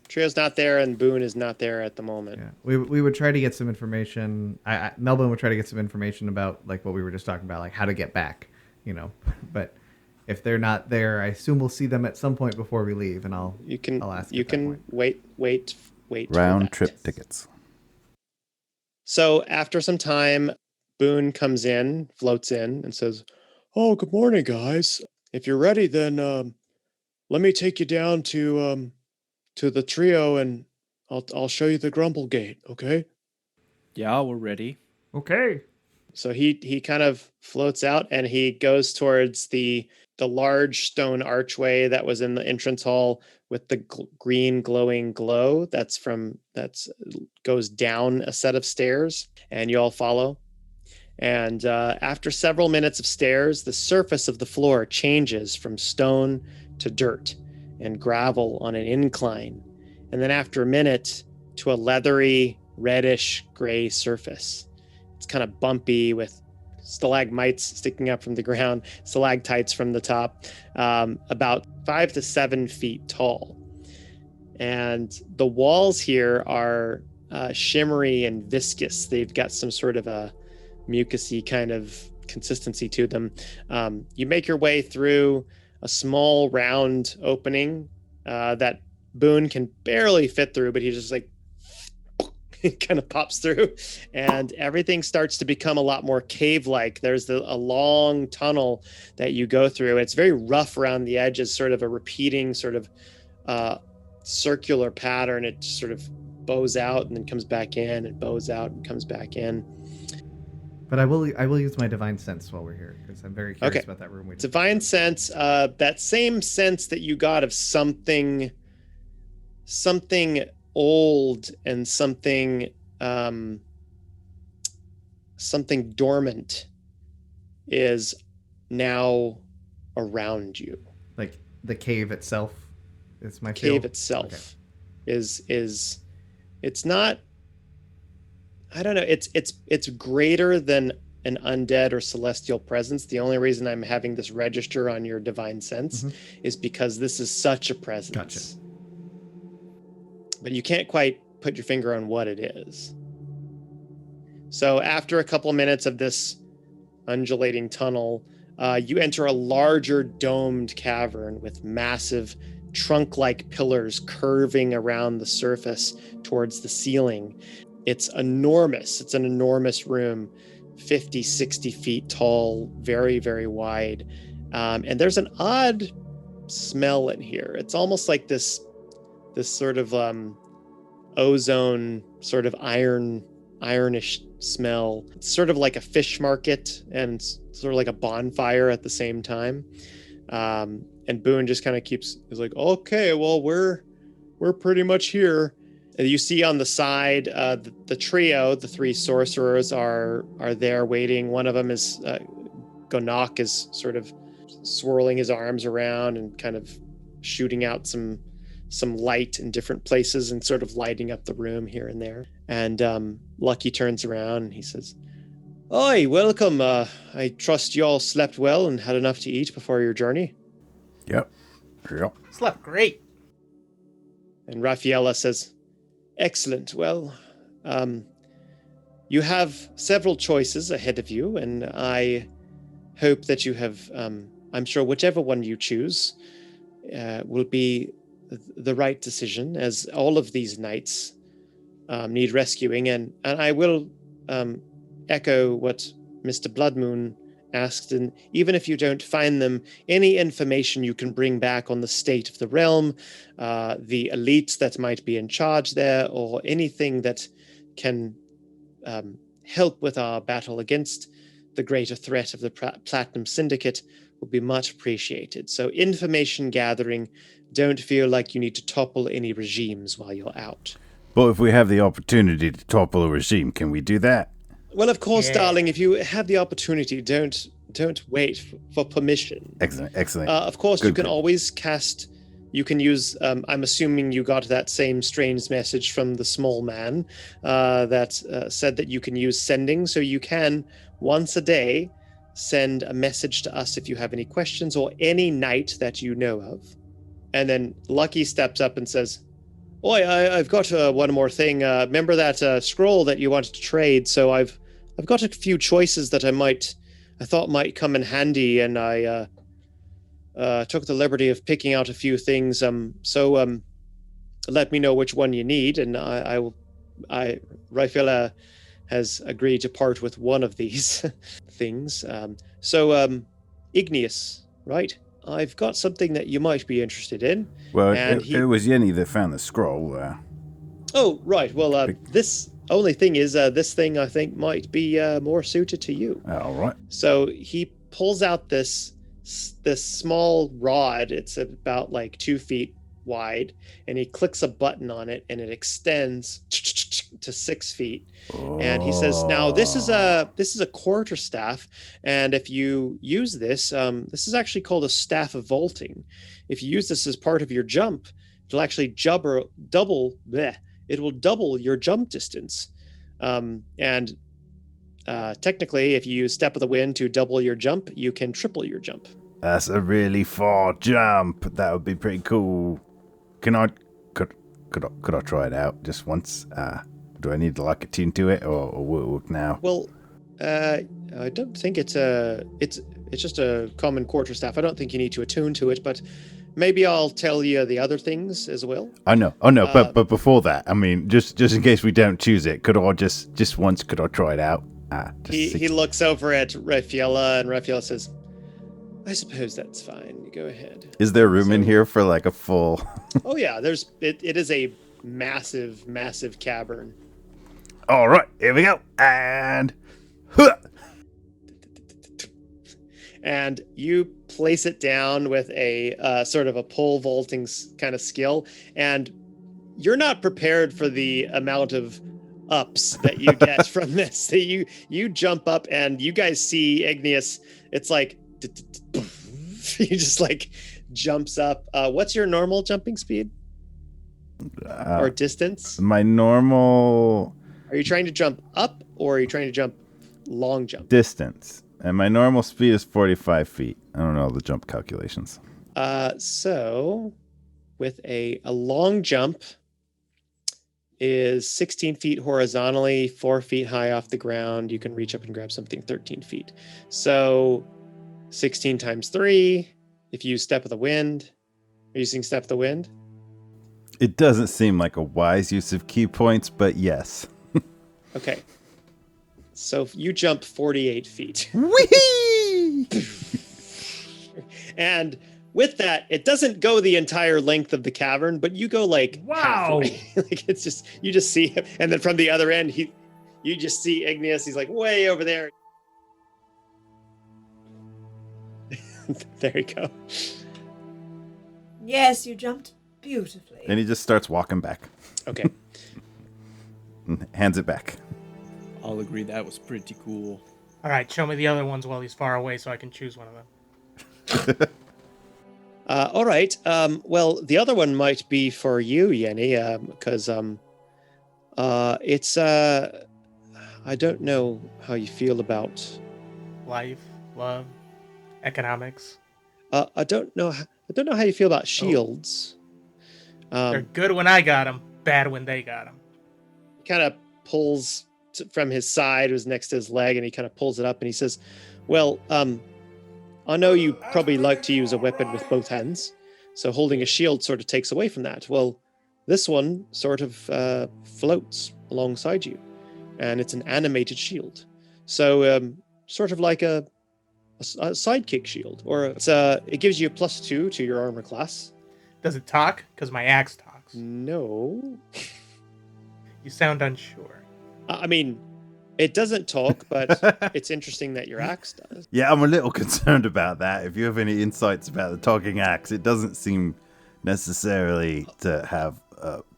Trio's not there, and Boone is not there at the moment. Yeah, we would try to get some information. Melbin would try to get some information about like what we were just talking about, like how to get back, But if they're not there, I assume we'll see them at some point before we leave, and I'll ask. You can wait. Round trip tickets. So after some time, Boone comes in, floats in, and says, "Oh, good morning, guys. If you're ready, then let me take you down to the trio, and I'll show you the Grumble Gate, okay?" Yeah, we're ready. Okay. So he kind of floats out, and he goes towards the large stone archway that was in the entrance hall with the green glowing glow that's goes down a set of stairs, and you all follow. And after several minutes of stairs, the surface of the floor changes from stone to dirt and gravel on an incline, and then after a minute to a leathery reddish gray surface. It's kind of bumpy with stalagmites sticking up from the ground, stalactites from the top, about 5 to 7 feet tall. And the walls here are shimmery and viscous. They've got some sort of a mucusy kind of consistency to them. You make your way through a small round opening that Boone can barely fit through, but he's just like kind of pops through, and everything starts to become a lot more cave-like. There's a long tunnel that you go through. It's very rough around the edges, sort of a repeating sort of circular pattern. It sort of bows out and then comes back in, and bows out and comes back in. But I will use my divine sense while we're here, because I'm very curious about that room. Divine sense, that same sense that you got of something old and something dormant is now around you. Like the cave itself is my cave feel? itself. Okay. is it's not, I don't know, it's greater than an undead or celestial presence. The only reason I'm having this register on your divine sense is because this is such a presence. Gotcha. But you can't quite put your finger on what it is. So after a couple of minutes of this undulating tunnel, you enter a larger domed cavern with massive trunk-like pillars curving around the surface towards the ceiling. It's enormous. It's an enormous room, 50, 60 feet tall, very, very wide. And there's an odd smell in here. It's almost like this sort of ozone, sort of ironish smell. It's sort of like a fish market and sort of like a bonfire at the same time. And Boone just kind of is like, okay, well, we're pretty much here. And you see on the side, the trio, the 3 sorcerers are there waiting. One of them is Gonok is sort of swirling his arms around and kind of shooting out some light in different places and sort of lighting up the room here and there. And Lucky turns around and he says, "Oi, welcome. I trust you all slept well and had enough to eat before your journey." Yep. Slept great. And Raffaella says, "Excellent. Well, you have several choices ahead of you, and I hope that you have, I'm sure whichever one you choose will be the right decision, as all of these knights need rescuing. And I will echo what Mr. Bloodmoon asked, and even if you don't find them, any information you can bring back on the state of the realm, the elites that might be in charge there, or anything that can help with our battle against the greater threat of the Platinum Syndicate will be much appreciated. So information gathering, don't feel like you need to topple any regimes while you're out." But if we have the opportunity to topple a regime, can we do that? Well, of course, Yeah. darling, if you have the opportunity, don't wait for permission. Excellent. Of course, Good you can call. always cast. You can use. I'm assuming you got that same strange message from the small man that said that you can use sending. So you can once a day send a message to us if you have any questions or any knight that you know of. And then Lucky steps up and says, "Oi, I've got one more thing. Remember that scroll that you wanted to trade? So I've got a few choices that I thought might come in handy, and I took the liberty of picking out a few things. So let me know which one you need, and Rafaela has agreed to part with one of these things. So Igneous, right? I've got something that you might be interested in." Well, And it was Yenni that found the scroll. Oh, right. Well, this only thing is, this thing I think might be more suited to you. All right. So he pulls out this small rod. It's about like 2 feet wide, and he clicks a button on it, and it extends to 6 feet. And he says, "Now this is a quarterstaff, and if you use this, this is actually called a staff of vaulting. If you use this as part of your jump, it'll actually double your jump distance. And technically, if you use Step of the Wind to double your jump, you can triple your jump." That's a really far jump. That would be pretty cool. Could I try it out just once? Do I need to like attune to it, or will it work now? Well, I don't think it's just a common quarterstaff. I don't think you need to attune to it, but maybe I'll tell you the other things as well. I know. Oh no, but before that, I mean, just in case we don't choose it, could I just once? Could I try it out? He looks over at Raffaella, and Raffaella says, "I suppose that's fine. Go ahead." Is there room in here for like a full? Oh yeah, it is a massive cavern. All right, here we go, and and you place it down with a sort of a pole vaulting kind of skill, and you're not prepared for the amount of ups that you get from this. So you jump up, and you guys see Igneous. It's like he just like jumps up. What's your normal jumping speed or distance? My normal Are you trying to jump up, or are you trying to jump long jump? distance, and my normal speed is 45 feet. I don't know the jump calculations. So with a long jump is 16 feet horizontally, 4 feet high off the ground. You can reach up and grab something 13 feet. So 16 times 3. If you use Step of the Wind, are you using Step of the Wind? It doesn't seem like a wise use of key points, but yes. Okay. So you jump 48 feet. Whee! And with that, it doesn't go the entire length of the cavern, but you go like Wow. halfway. Like it's just, you just see him. And then from the other end, you just see Igneous. He's like way over there. There you go. Yes, you jumped beautifully. And he just starts walking back. Okay. And hands it back. I'll agree that was pretty cool. All right, show me the other ones while he's far away so I can choose one of them. All right. Well, the other one might be for you, Yenni, because it's I don't know how you feel about. Life, love, economics. I don't know how you feel about shields. They're good when I got them, bad when they got them. Kind of pulls from his side, it was next to his leg, and he kind of pulls it up and he says, well, I know you probably like to use a weapon with both hands, so holding a shield sort of takes away from that. Well, this one sort of floats alongside you, and it's an animated shield. So sort of like a sidekick shield, or it gives you a +2 to your armor class. Does it talk? Because my axe talks. No. You sound unsure. I mean, it doesn't talk, but it's interesting that your axe does. Yeah, I'm a little concerned about that. If you have any insights about the talking axe, it doesn't seem necessarily to have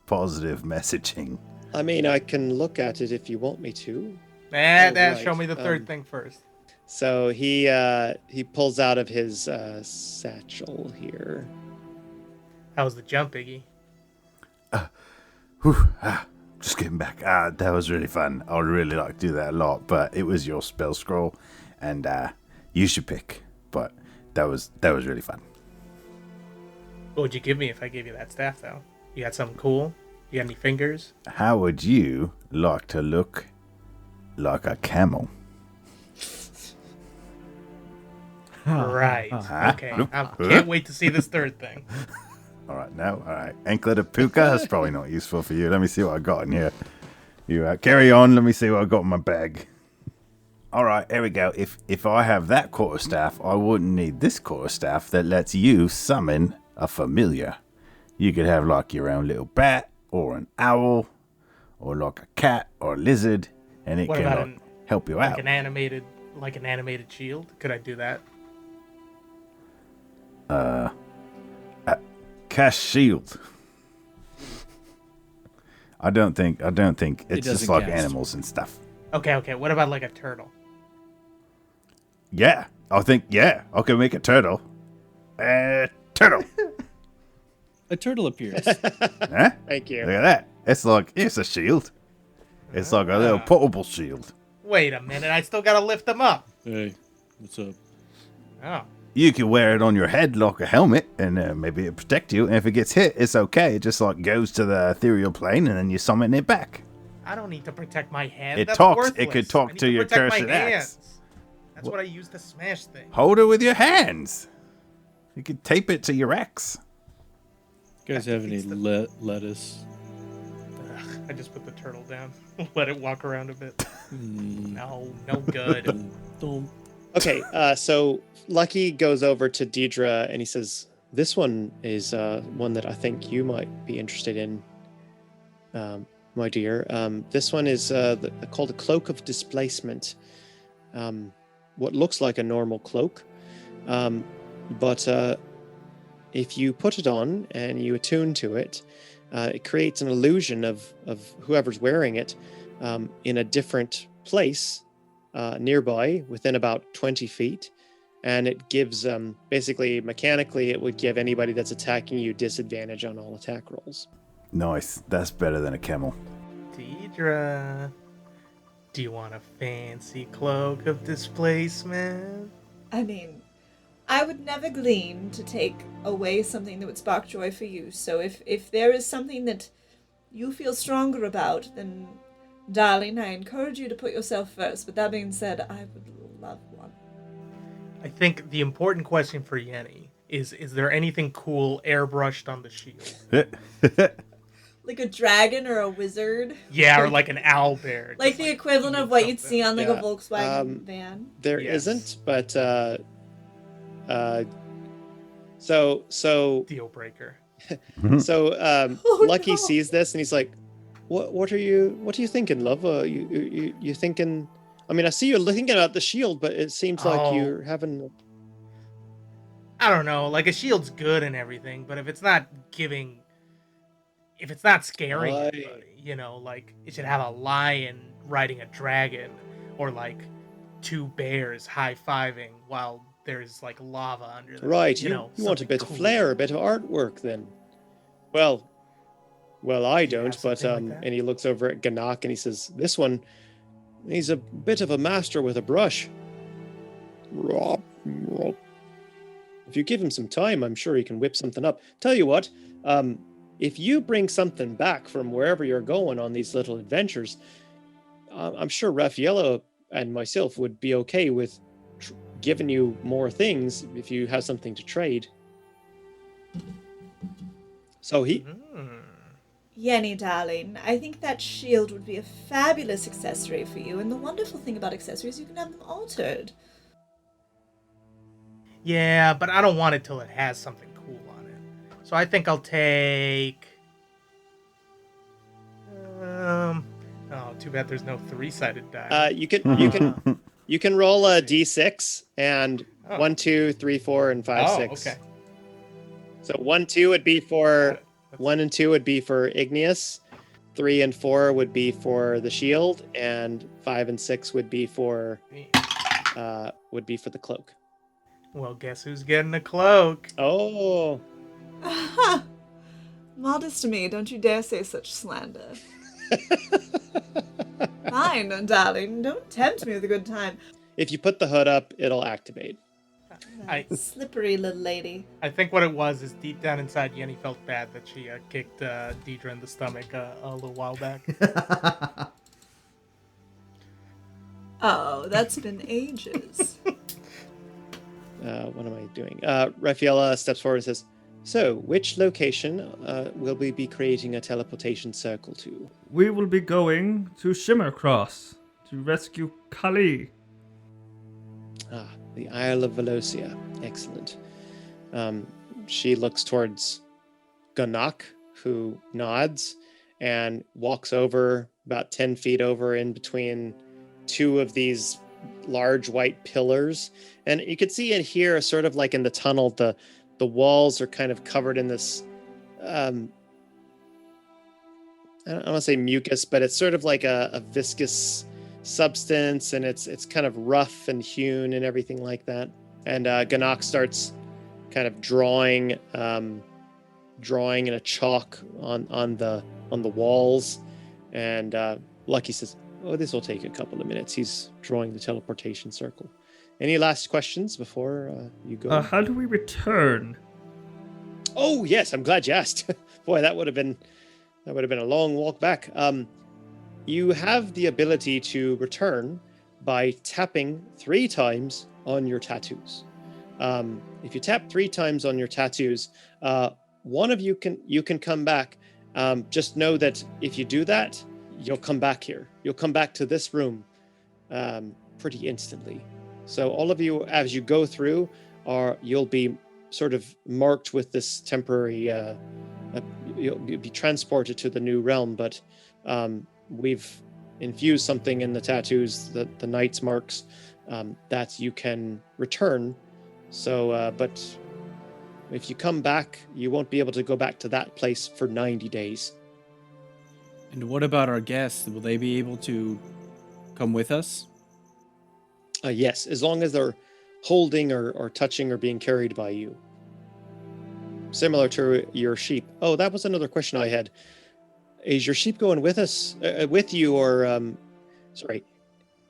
positive messaging. I mean, I can look at it if you want me to. Right. Show me the third thing first. So he pulls out of his satchel here. How was the jump, Iggy? Just getting back. That was really fun. I would really like to do that a lot, but it was your spell scroll, and you should pick. But that was really fun. What would you give me if I gave you that staff, though? You got something cool? You got any fingers? How would you like to look like a camel? Right. Okay. I can't wait to see this third thing. All right. Anklet of puka? That's probably not useful for you. Let me see what I got in here. You carry on. Let me see what I got in my bag. All right, here we go. If I have that quarterstaff, I wouldn't need this quarterstaff that lets you summon a familiar. You could have like your own little bat, or an owl, or like a cat or a lizard, and it can help you out. Like an animated shield? Could I do that? Cast shield. I don't think it's just like animals and stuff. Okay. What about like a turtle? Yeah, I can make a turtle. Turtle. A turtle appears. Huh? Thank you. Look at that. It's a shield. It's like a little portable shield. Wait a minute, I still gotta lift them up. Hey, what's up? Oh. You can wear it on your head like a helmet, and maybe it'll protect you. And if it gets hit, it's okay. It just like goes to the ethereal plane, and then you summon it back. I don't need to protect my hand. It That's talks. worthless. It could talk I need to your protect cursed my axe. hands. That's what I use to smash things. Hold it with your hands. You could tape it to your axe. You guys have any lettuce? I just put the turtle down. Let it walk around a bit. No good. Okay, so Lucky goes over to Diedre and he says, this one is one that I think you might be interested in, my dear. This one is called a Cloak of Displacement. What looks like a normal cloak, but if you put it on and you attune to it, it creates an illusion of whoever's wearing it in a different place nearby, within about 20 feet. And it gives, basically, mechanically, it would give anybody that's attacking you disadvantage on all attack rolls. Nice. That's better than a camel. Diedre, do you want a fancy cloak of displacement? I mean, I would never glean to take away something that would spark joy for you. So if there is something that you feel stronger about, then, darling, I encourage you to put yourself first. But that being said, I would love one. I think the important question for Yenni is there anything cool airbrushed on the shield? Like a dragon or a wizard? Yeah, or like an owl bear. Like the equivalent of what you'd see on like a Volkswagen van? There isn't, but so deal breaker. So Lucky no. sees this and he's like, what are you thinking, love? You thinking? I mean, I see you're thinking about the shield, but it seems like you're having. I don't know. Like a shield's good and everything, but if it's not scaring anybody, you know, like it should have a lion riding a dragon, or like two bears high-fiving while there's like lava under them. Right. You know, you want a bit cool. of flair, a bit of artwork, then. Well, I don't. But something like that. and he looks over at Ganak and he says, "This one, he's a bit of a master with a brush. If you give him some time, I'm sure he can whip something up. Tell you what, if you bring something back from wherever you're going on these little adventures, I'm sure Raffaello and myself would be okay with giving you more things if you have something to trade. So he... Yenni, darling, I think that shield would be a fabulous accessory for you, and the wonderful thing about accessories, you can have them altered. Yeah, but I don't want it till it has something cool on it. So I think I'll take... Oh, too bad there's no 3-sided die. you can roll a d6 and 1, 2, 3, 4, and 5, 6. Okay. So 1, 2 would be for 1 and 2 would be for Igneous, 3 and 4 would be for the shield, and 5 and 6 would be for the cloak. Well, guess who's getting a cloak? Oh. Modest to me, don't you dare say such slander. Fine, darling, don't tempt me with a good time. If you put the hood up, it'll activate. Slippery little lady. I think what it was is deep down inside, Yenni felt bad that she kicked Diedre in the stomach a little while back. Oh, that's been ages. What am I doing? Raffaella steps forward and says, so, which location will we be creating a teleportation circle to? We will be going to Shimmercross to rescue Kali. Ah, the Isle of Velocia. Excellent. She looks towards Ganak, who nods and walks over about 10 feet over in between two of these large white pillars. And you can see in here, sort of like in the tunnel, the walls are kind of covered in this, I don't want to say mucus, but it's sort of like a viscous substance, and it's kind of rough and hewn and everything like that. And Ganak starts kind of drawing in a chalk on the walls, and Lucky says, oh, this will take a couple of minutes. He's drawing the teleportation circle. Any last questions before you go? How do we return? Oh yes, I'm glad you asked. Boy, that would have been a long walk back. You have the ability to return by tapping 3 times on your tattoos. If you tap 3 times on your tattoos, one of you can come back. Just know that if you do that, you'll come back here. You'll come back to this room pretty instantly. So all of you, as you go through, you'll be sort of marked with this temporary. You'll be transported to the new realm, but we've infused something in the tattoos, the knight's marks, that you can return. So, but if you come back, you won't be able to go back to that place for 90 days. And what about our guests? Will they be able to come with us? Yes, as long as they're holding or touching or being carried by you. Similar to your sheep. Oh, that was another question I had. Is your sheep going with us, with you, or sorry?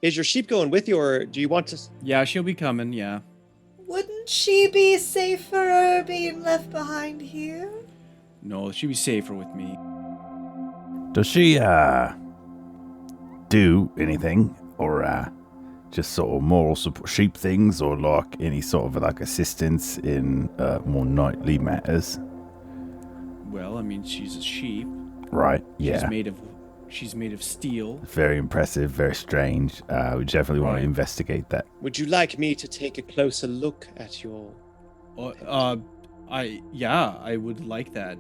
Is your sheep going with you, or do you want to? Yeah, she'll be coming. Yeah. Wouldn't she be safer being left behind here? No, she'll be safer with me. Does she do anything, or just sort of moral support, sheep things, or like any sort of like assistance in more knightly matters? Well, I mean, she's a sheep. Right. Yeah. She's made of steel. Very impressive. Very strange. We definitely want to investigate that. Would you like me to take a closer look at your? I would like that,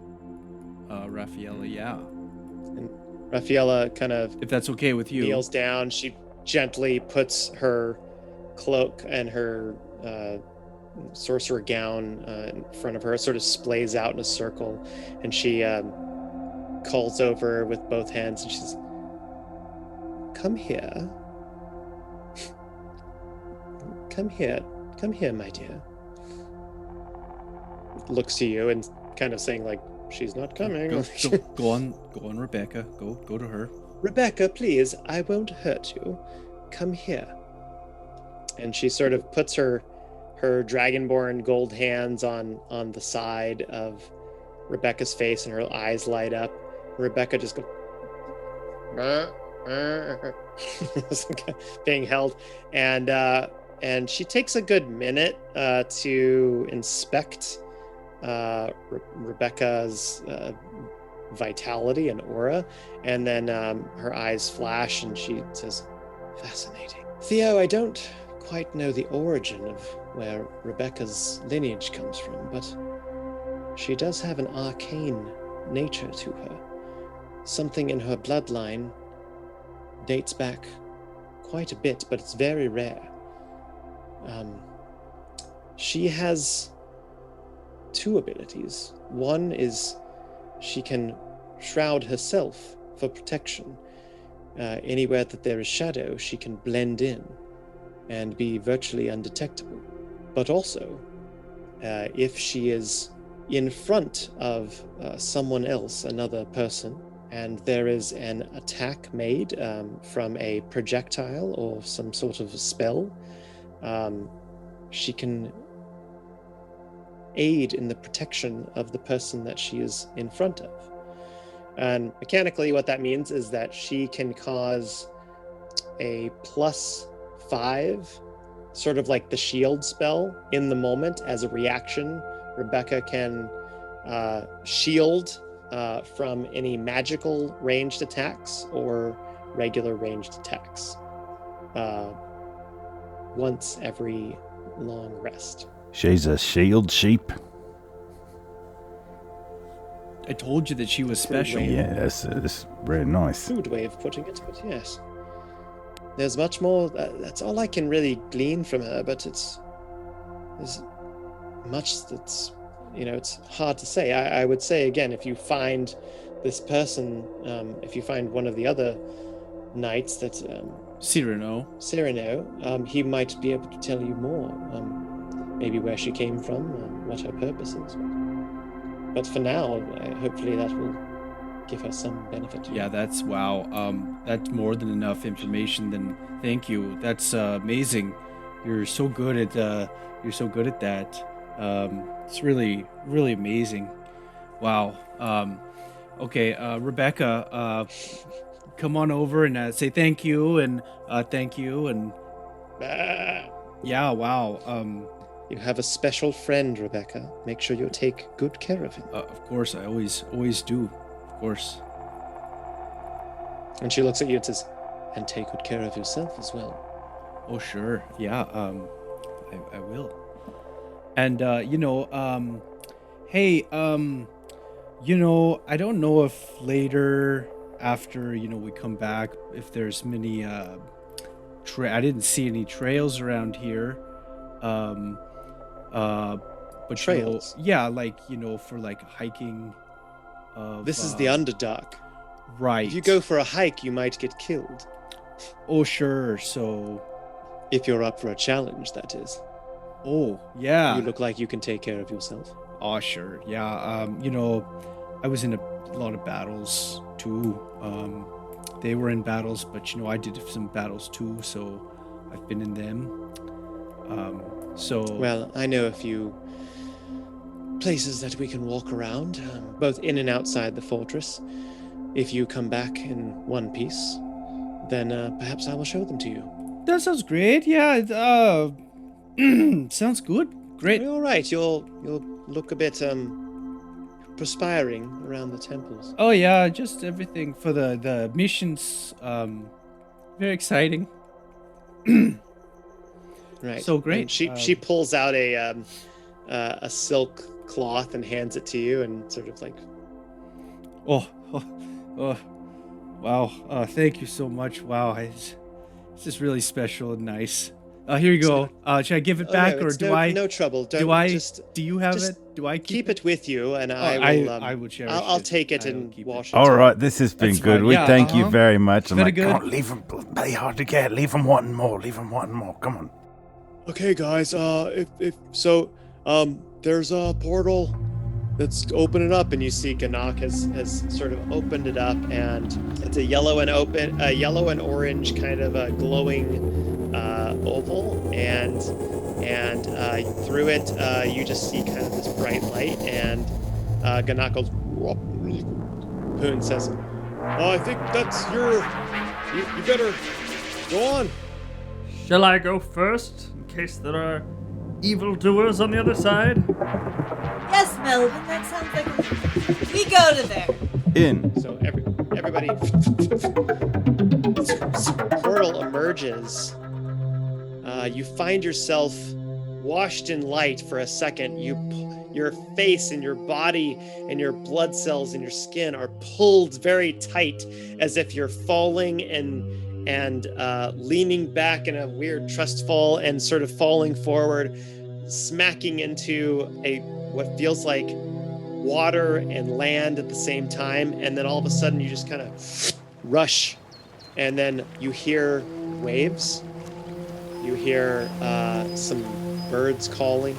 Raffaella. Yeah. And Raffaella kind of, if that's okay with you, kneels down. She gently puts her cloak and her sorcerer gown in front of her. It sort of splays out in a circle, and she calls over with both hands, and she says, "Come here. Come here. Come here, my dear." Looks to you and kind of saying like, she's not coming. Go on, Rebecca. Go to her. Rebecca, please, I won't hurt you. Come here. And she sort of puts her dragonborn gold hands on the side of Rebecca's face and her eyes light up. Rebecca just goes being held, and she takes a good minute to inspect Rebecca's vitality and aura, and then her eyes flash and she says, "Fascinating. Theo, I don't quite know the origin of where Rebecca's lineage comes from, but she does have an arcane nature to her. Something in her bloodline dates back quite a bit, but it's very rare. She has two abilities. One is she can shroud herself for protection. Anywhere that there is shadow, she can blend in and be virtually undetectable. But also, if she is in front of someone else, another person, and there is an attack made from a projectile or some sort of spell, she can aid in the protection of the person that she is in front of. And mechanically, what that means is that she can cause a +5, sort of like the shield spell, in the moment as a reaction. Rebecca can shield from any magical ranged attacks or regular ranged attacks once every long rest. She's a shield sheep. I told you that she was special. Yeah, that's very nice. Crude way of putting it, but yes. There's much more. That's all I can really glean from her, but there's much that's, it's hard to say. I would say, again, if you find this person, if you find one of the other knights that... Cyrano, he might be able to tell you more. Maybe where she came from, what her purpose is. But for now, hopefully that will give her some benefit. Yeah, that's wow. That's more than enough information. Then thank you. That's amazing. You're so good at that. It's really, really amazing. Wow. Okay, Rebecca, come on over and say thank you and yeah. Wow. You have a special friend, Rebecca. Make sure you take good care of him. Of course, I always do. Of course. And she looks at you and says, "And take good care of yourself as well." Oh, sure. Yeah. I will. And hey, I don't know if later after we come back, if there's many I didn't see any trails around here. But trails. For like hiking. This is the Underdark. Right. If you go for a hike, you might get killed. Oh, sure. So. If you're up for a challenge, that is. Oh, yeah. You look like you can take care of yourself. Oh, sure. Yeah. I was in a lot of battles too. They were in battles, but I did some battles too, so I've been in them. Well, I know a few places that we can walk around, both in and outside the fortress. If you come back in one piece, then perhaps I will show them to you. That sounds great. Yeah. Sounds good. Great. All right. You'll look a bit perspiring around the temples. Oh yeah, just everything for the missions. Very exciting. Right. So great. And she pulls out a silk cloth and hands it to you, and sort of like. Oh, wow. Thank you so much. Wow, it's just really special and nice. Here you go. Should I give it back, or do I? No trouble. Do you have it? Do I keep it with you, and I will cherish it. I'll take it and wash it. All right, this has been good. We thank you very much. I'm Very like, good. come on, leave them. Bloody hard to get. Leave them wanting more. Come on. Okay, guys. There's a portal that's opening up, and you see Ganak has sort of opened it up, and it's a yellow and orange kind of a glowing oval, and through it you just see kind of this bright light, and Ganakos. Poon says, "Oh, I think that's your. You better go on." Shall I go first, in case there are evildoers on the other side? Yes, Melvin, that sounds like we go to there. In. So everybody, portal emerges. You find yourself washed in light for a second. Your face and your body and your blood cells and your skin are pulled very tight, as if you're falling and leaning back in a weird trust fall and sort of falling forward, smacking into what feels like water and land at the same time, and then all of a sudden you just kind of rush, and then you hear waves, you hear some birds calling,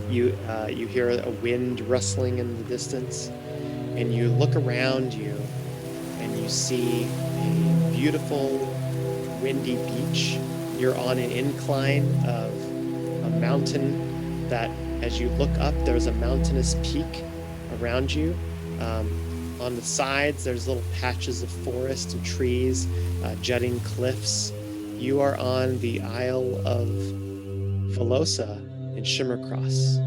you hear a wind rustling in the distance, and you look around you and you see a beautiful windy beach. You're on an incline of a mountain that, as you look up, there's a mountainous peak around you. On the sides, there's little patches of forest and trees, jutting cliffs. You are on the Isle of Velosa in Shimmercross.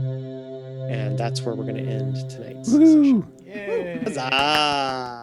And that's where we're going to end tonight's session. Yeah. Huzzah!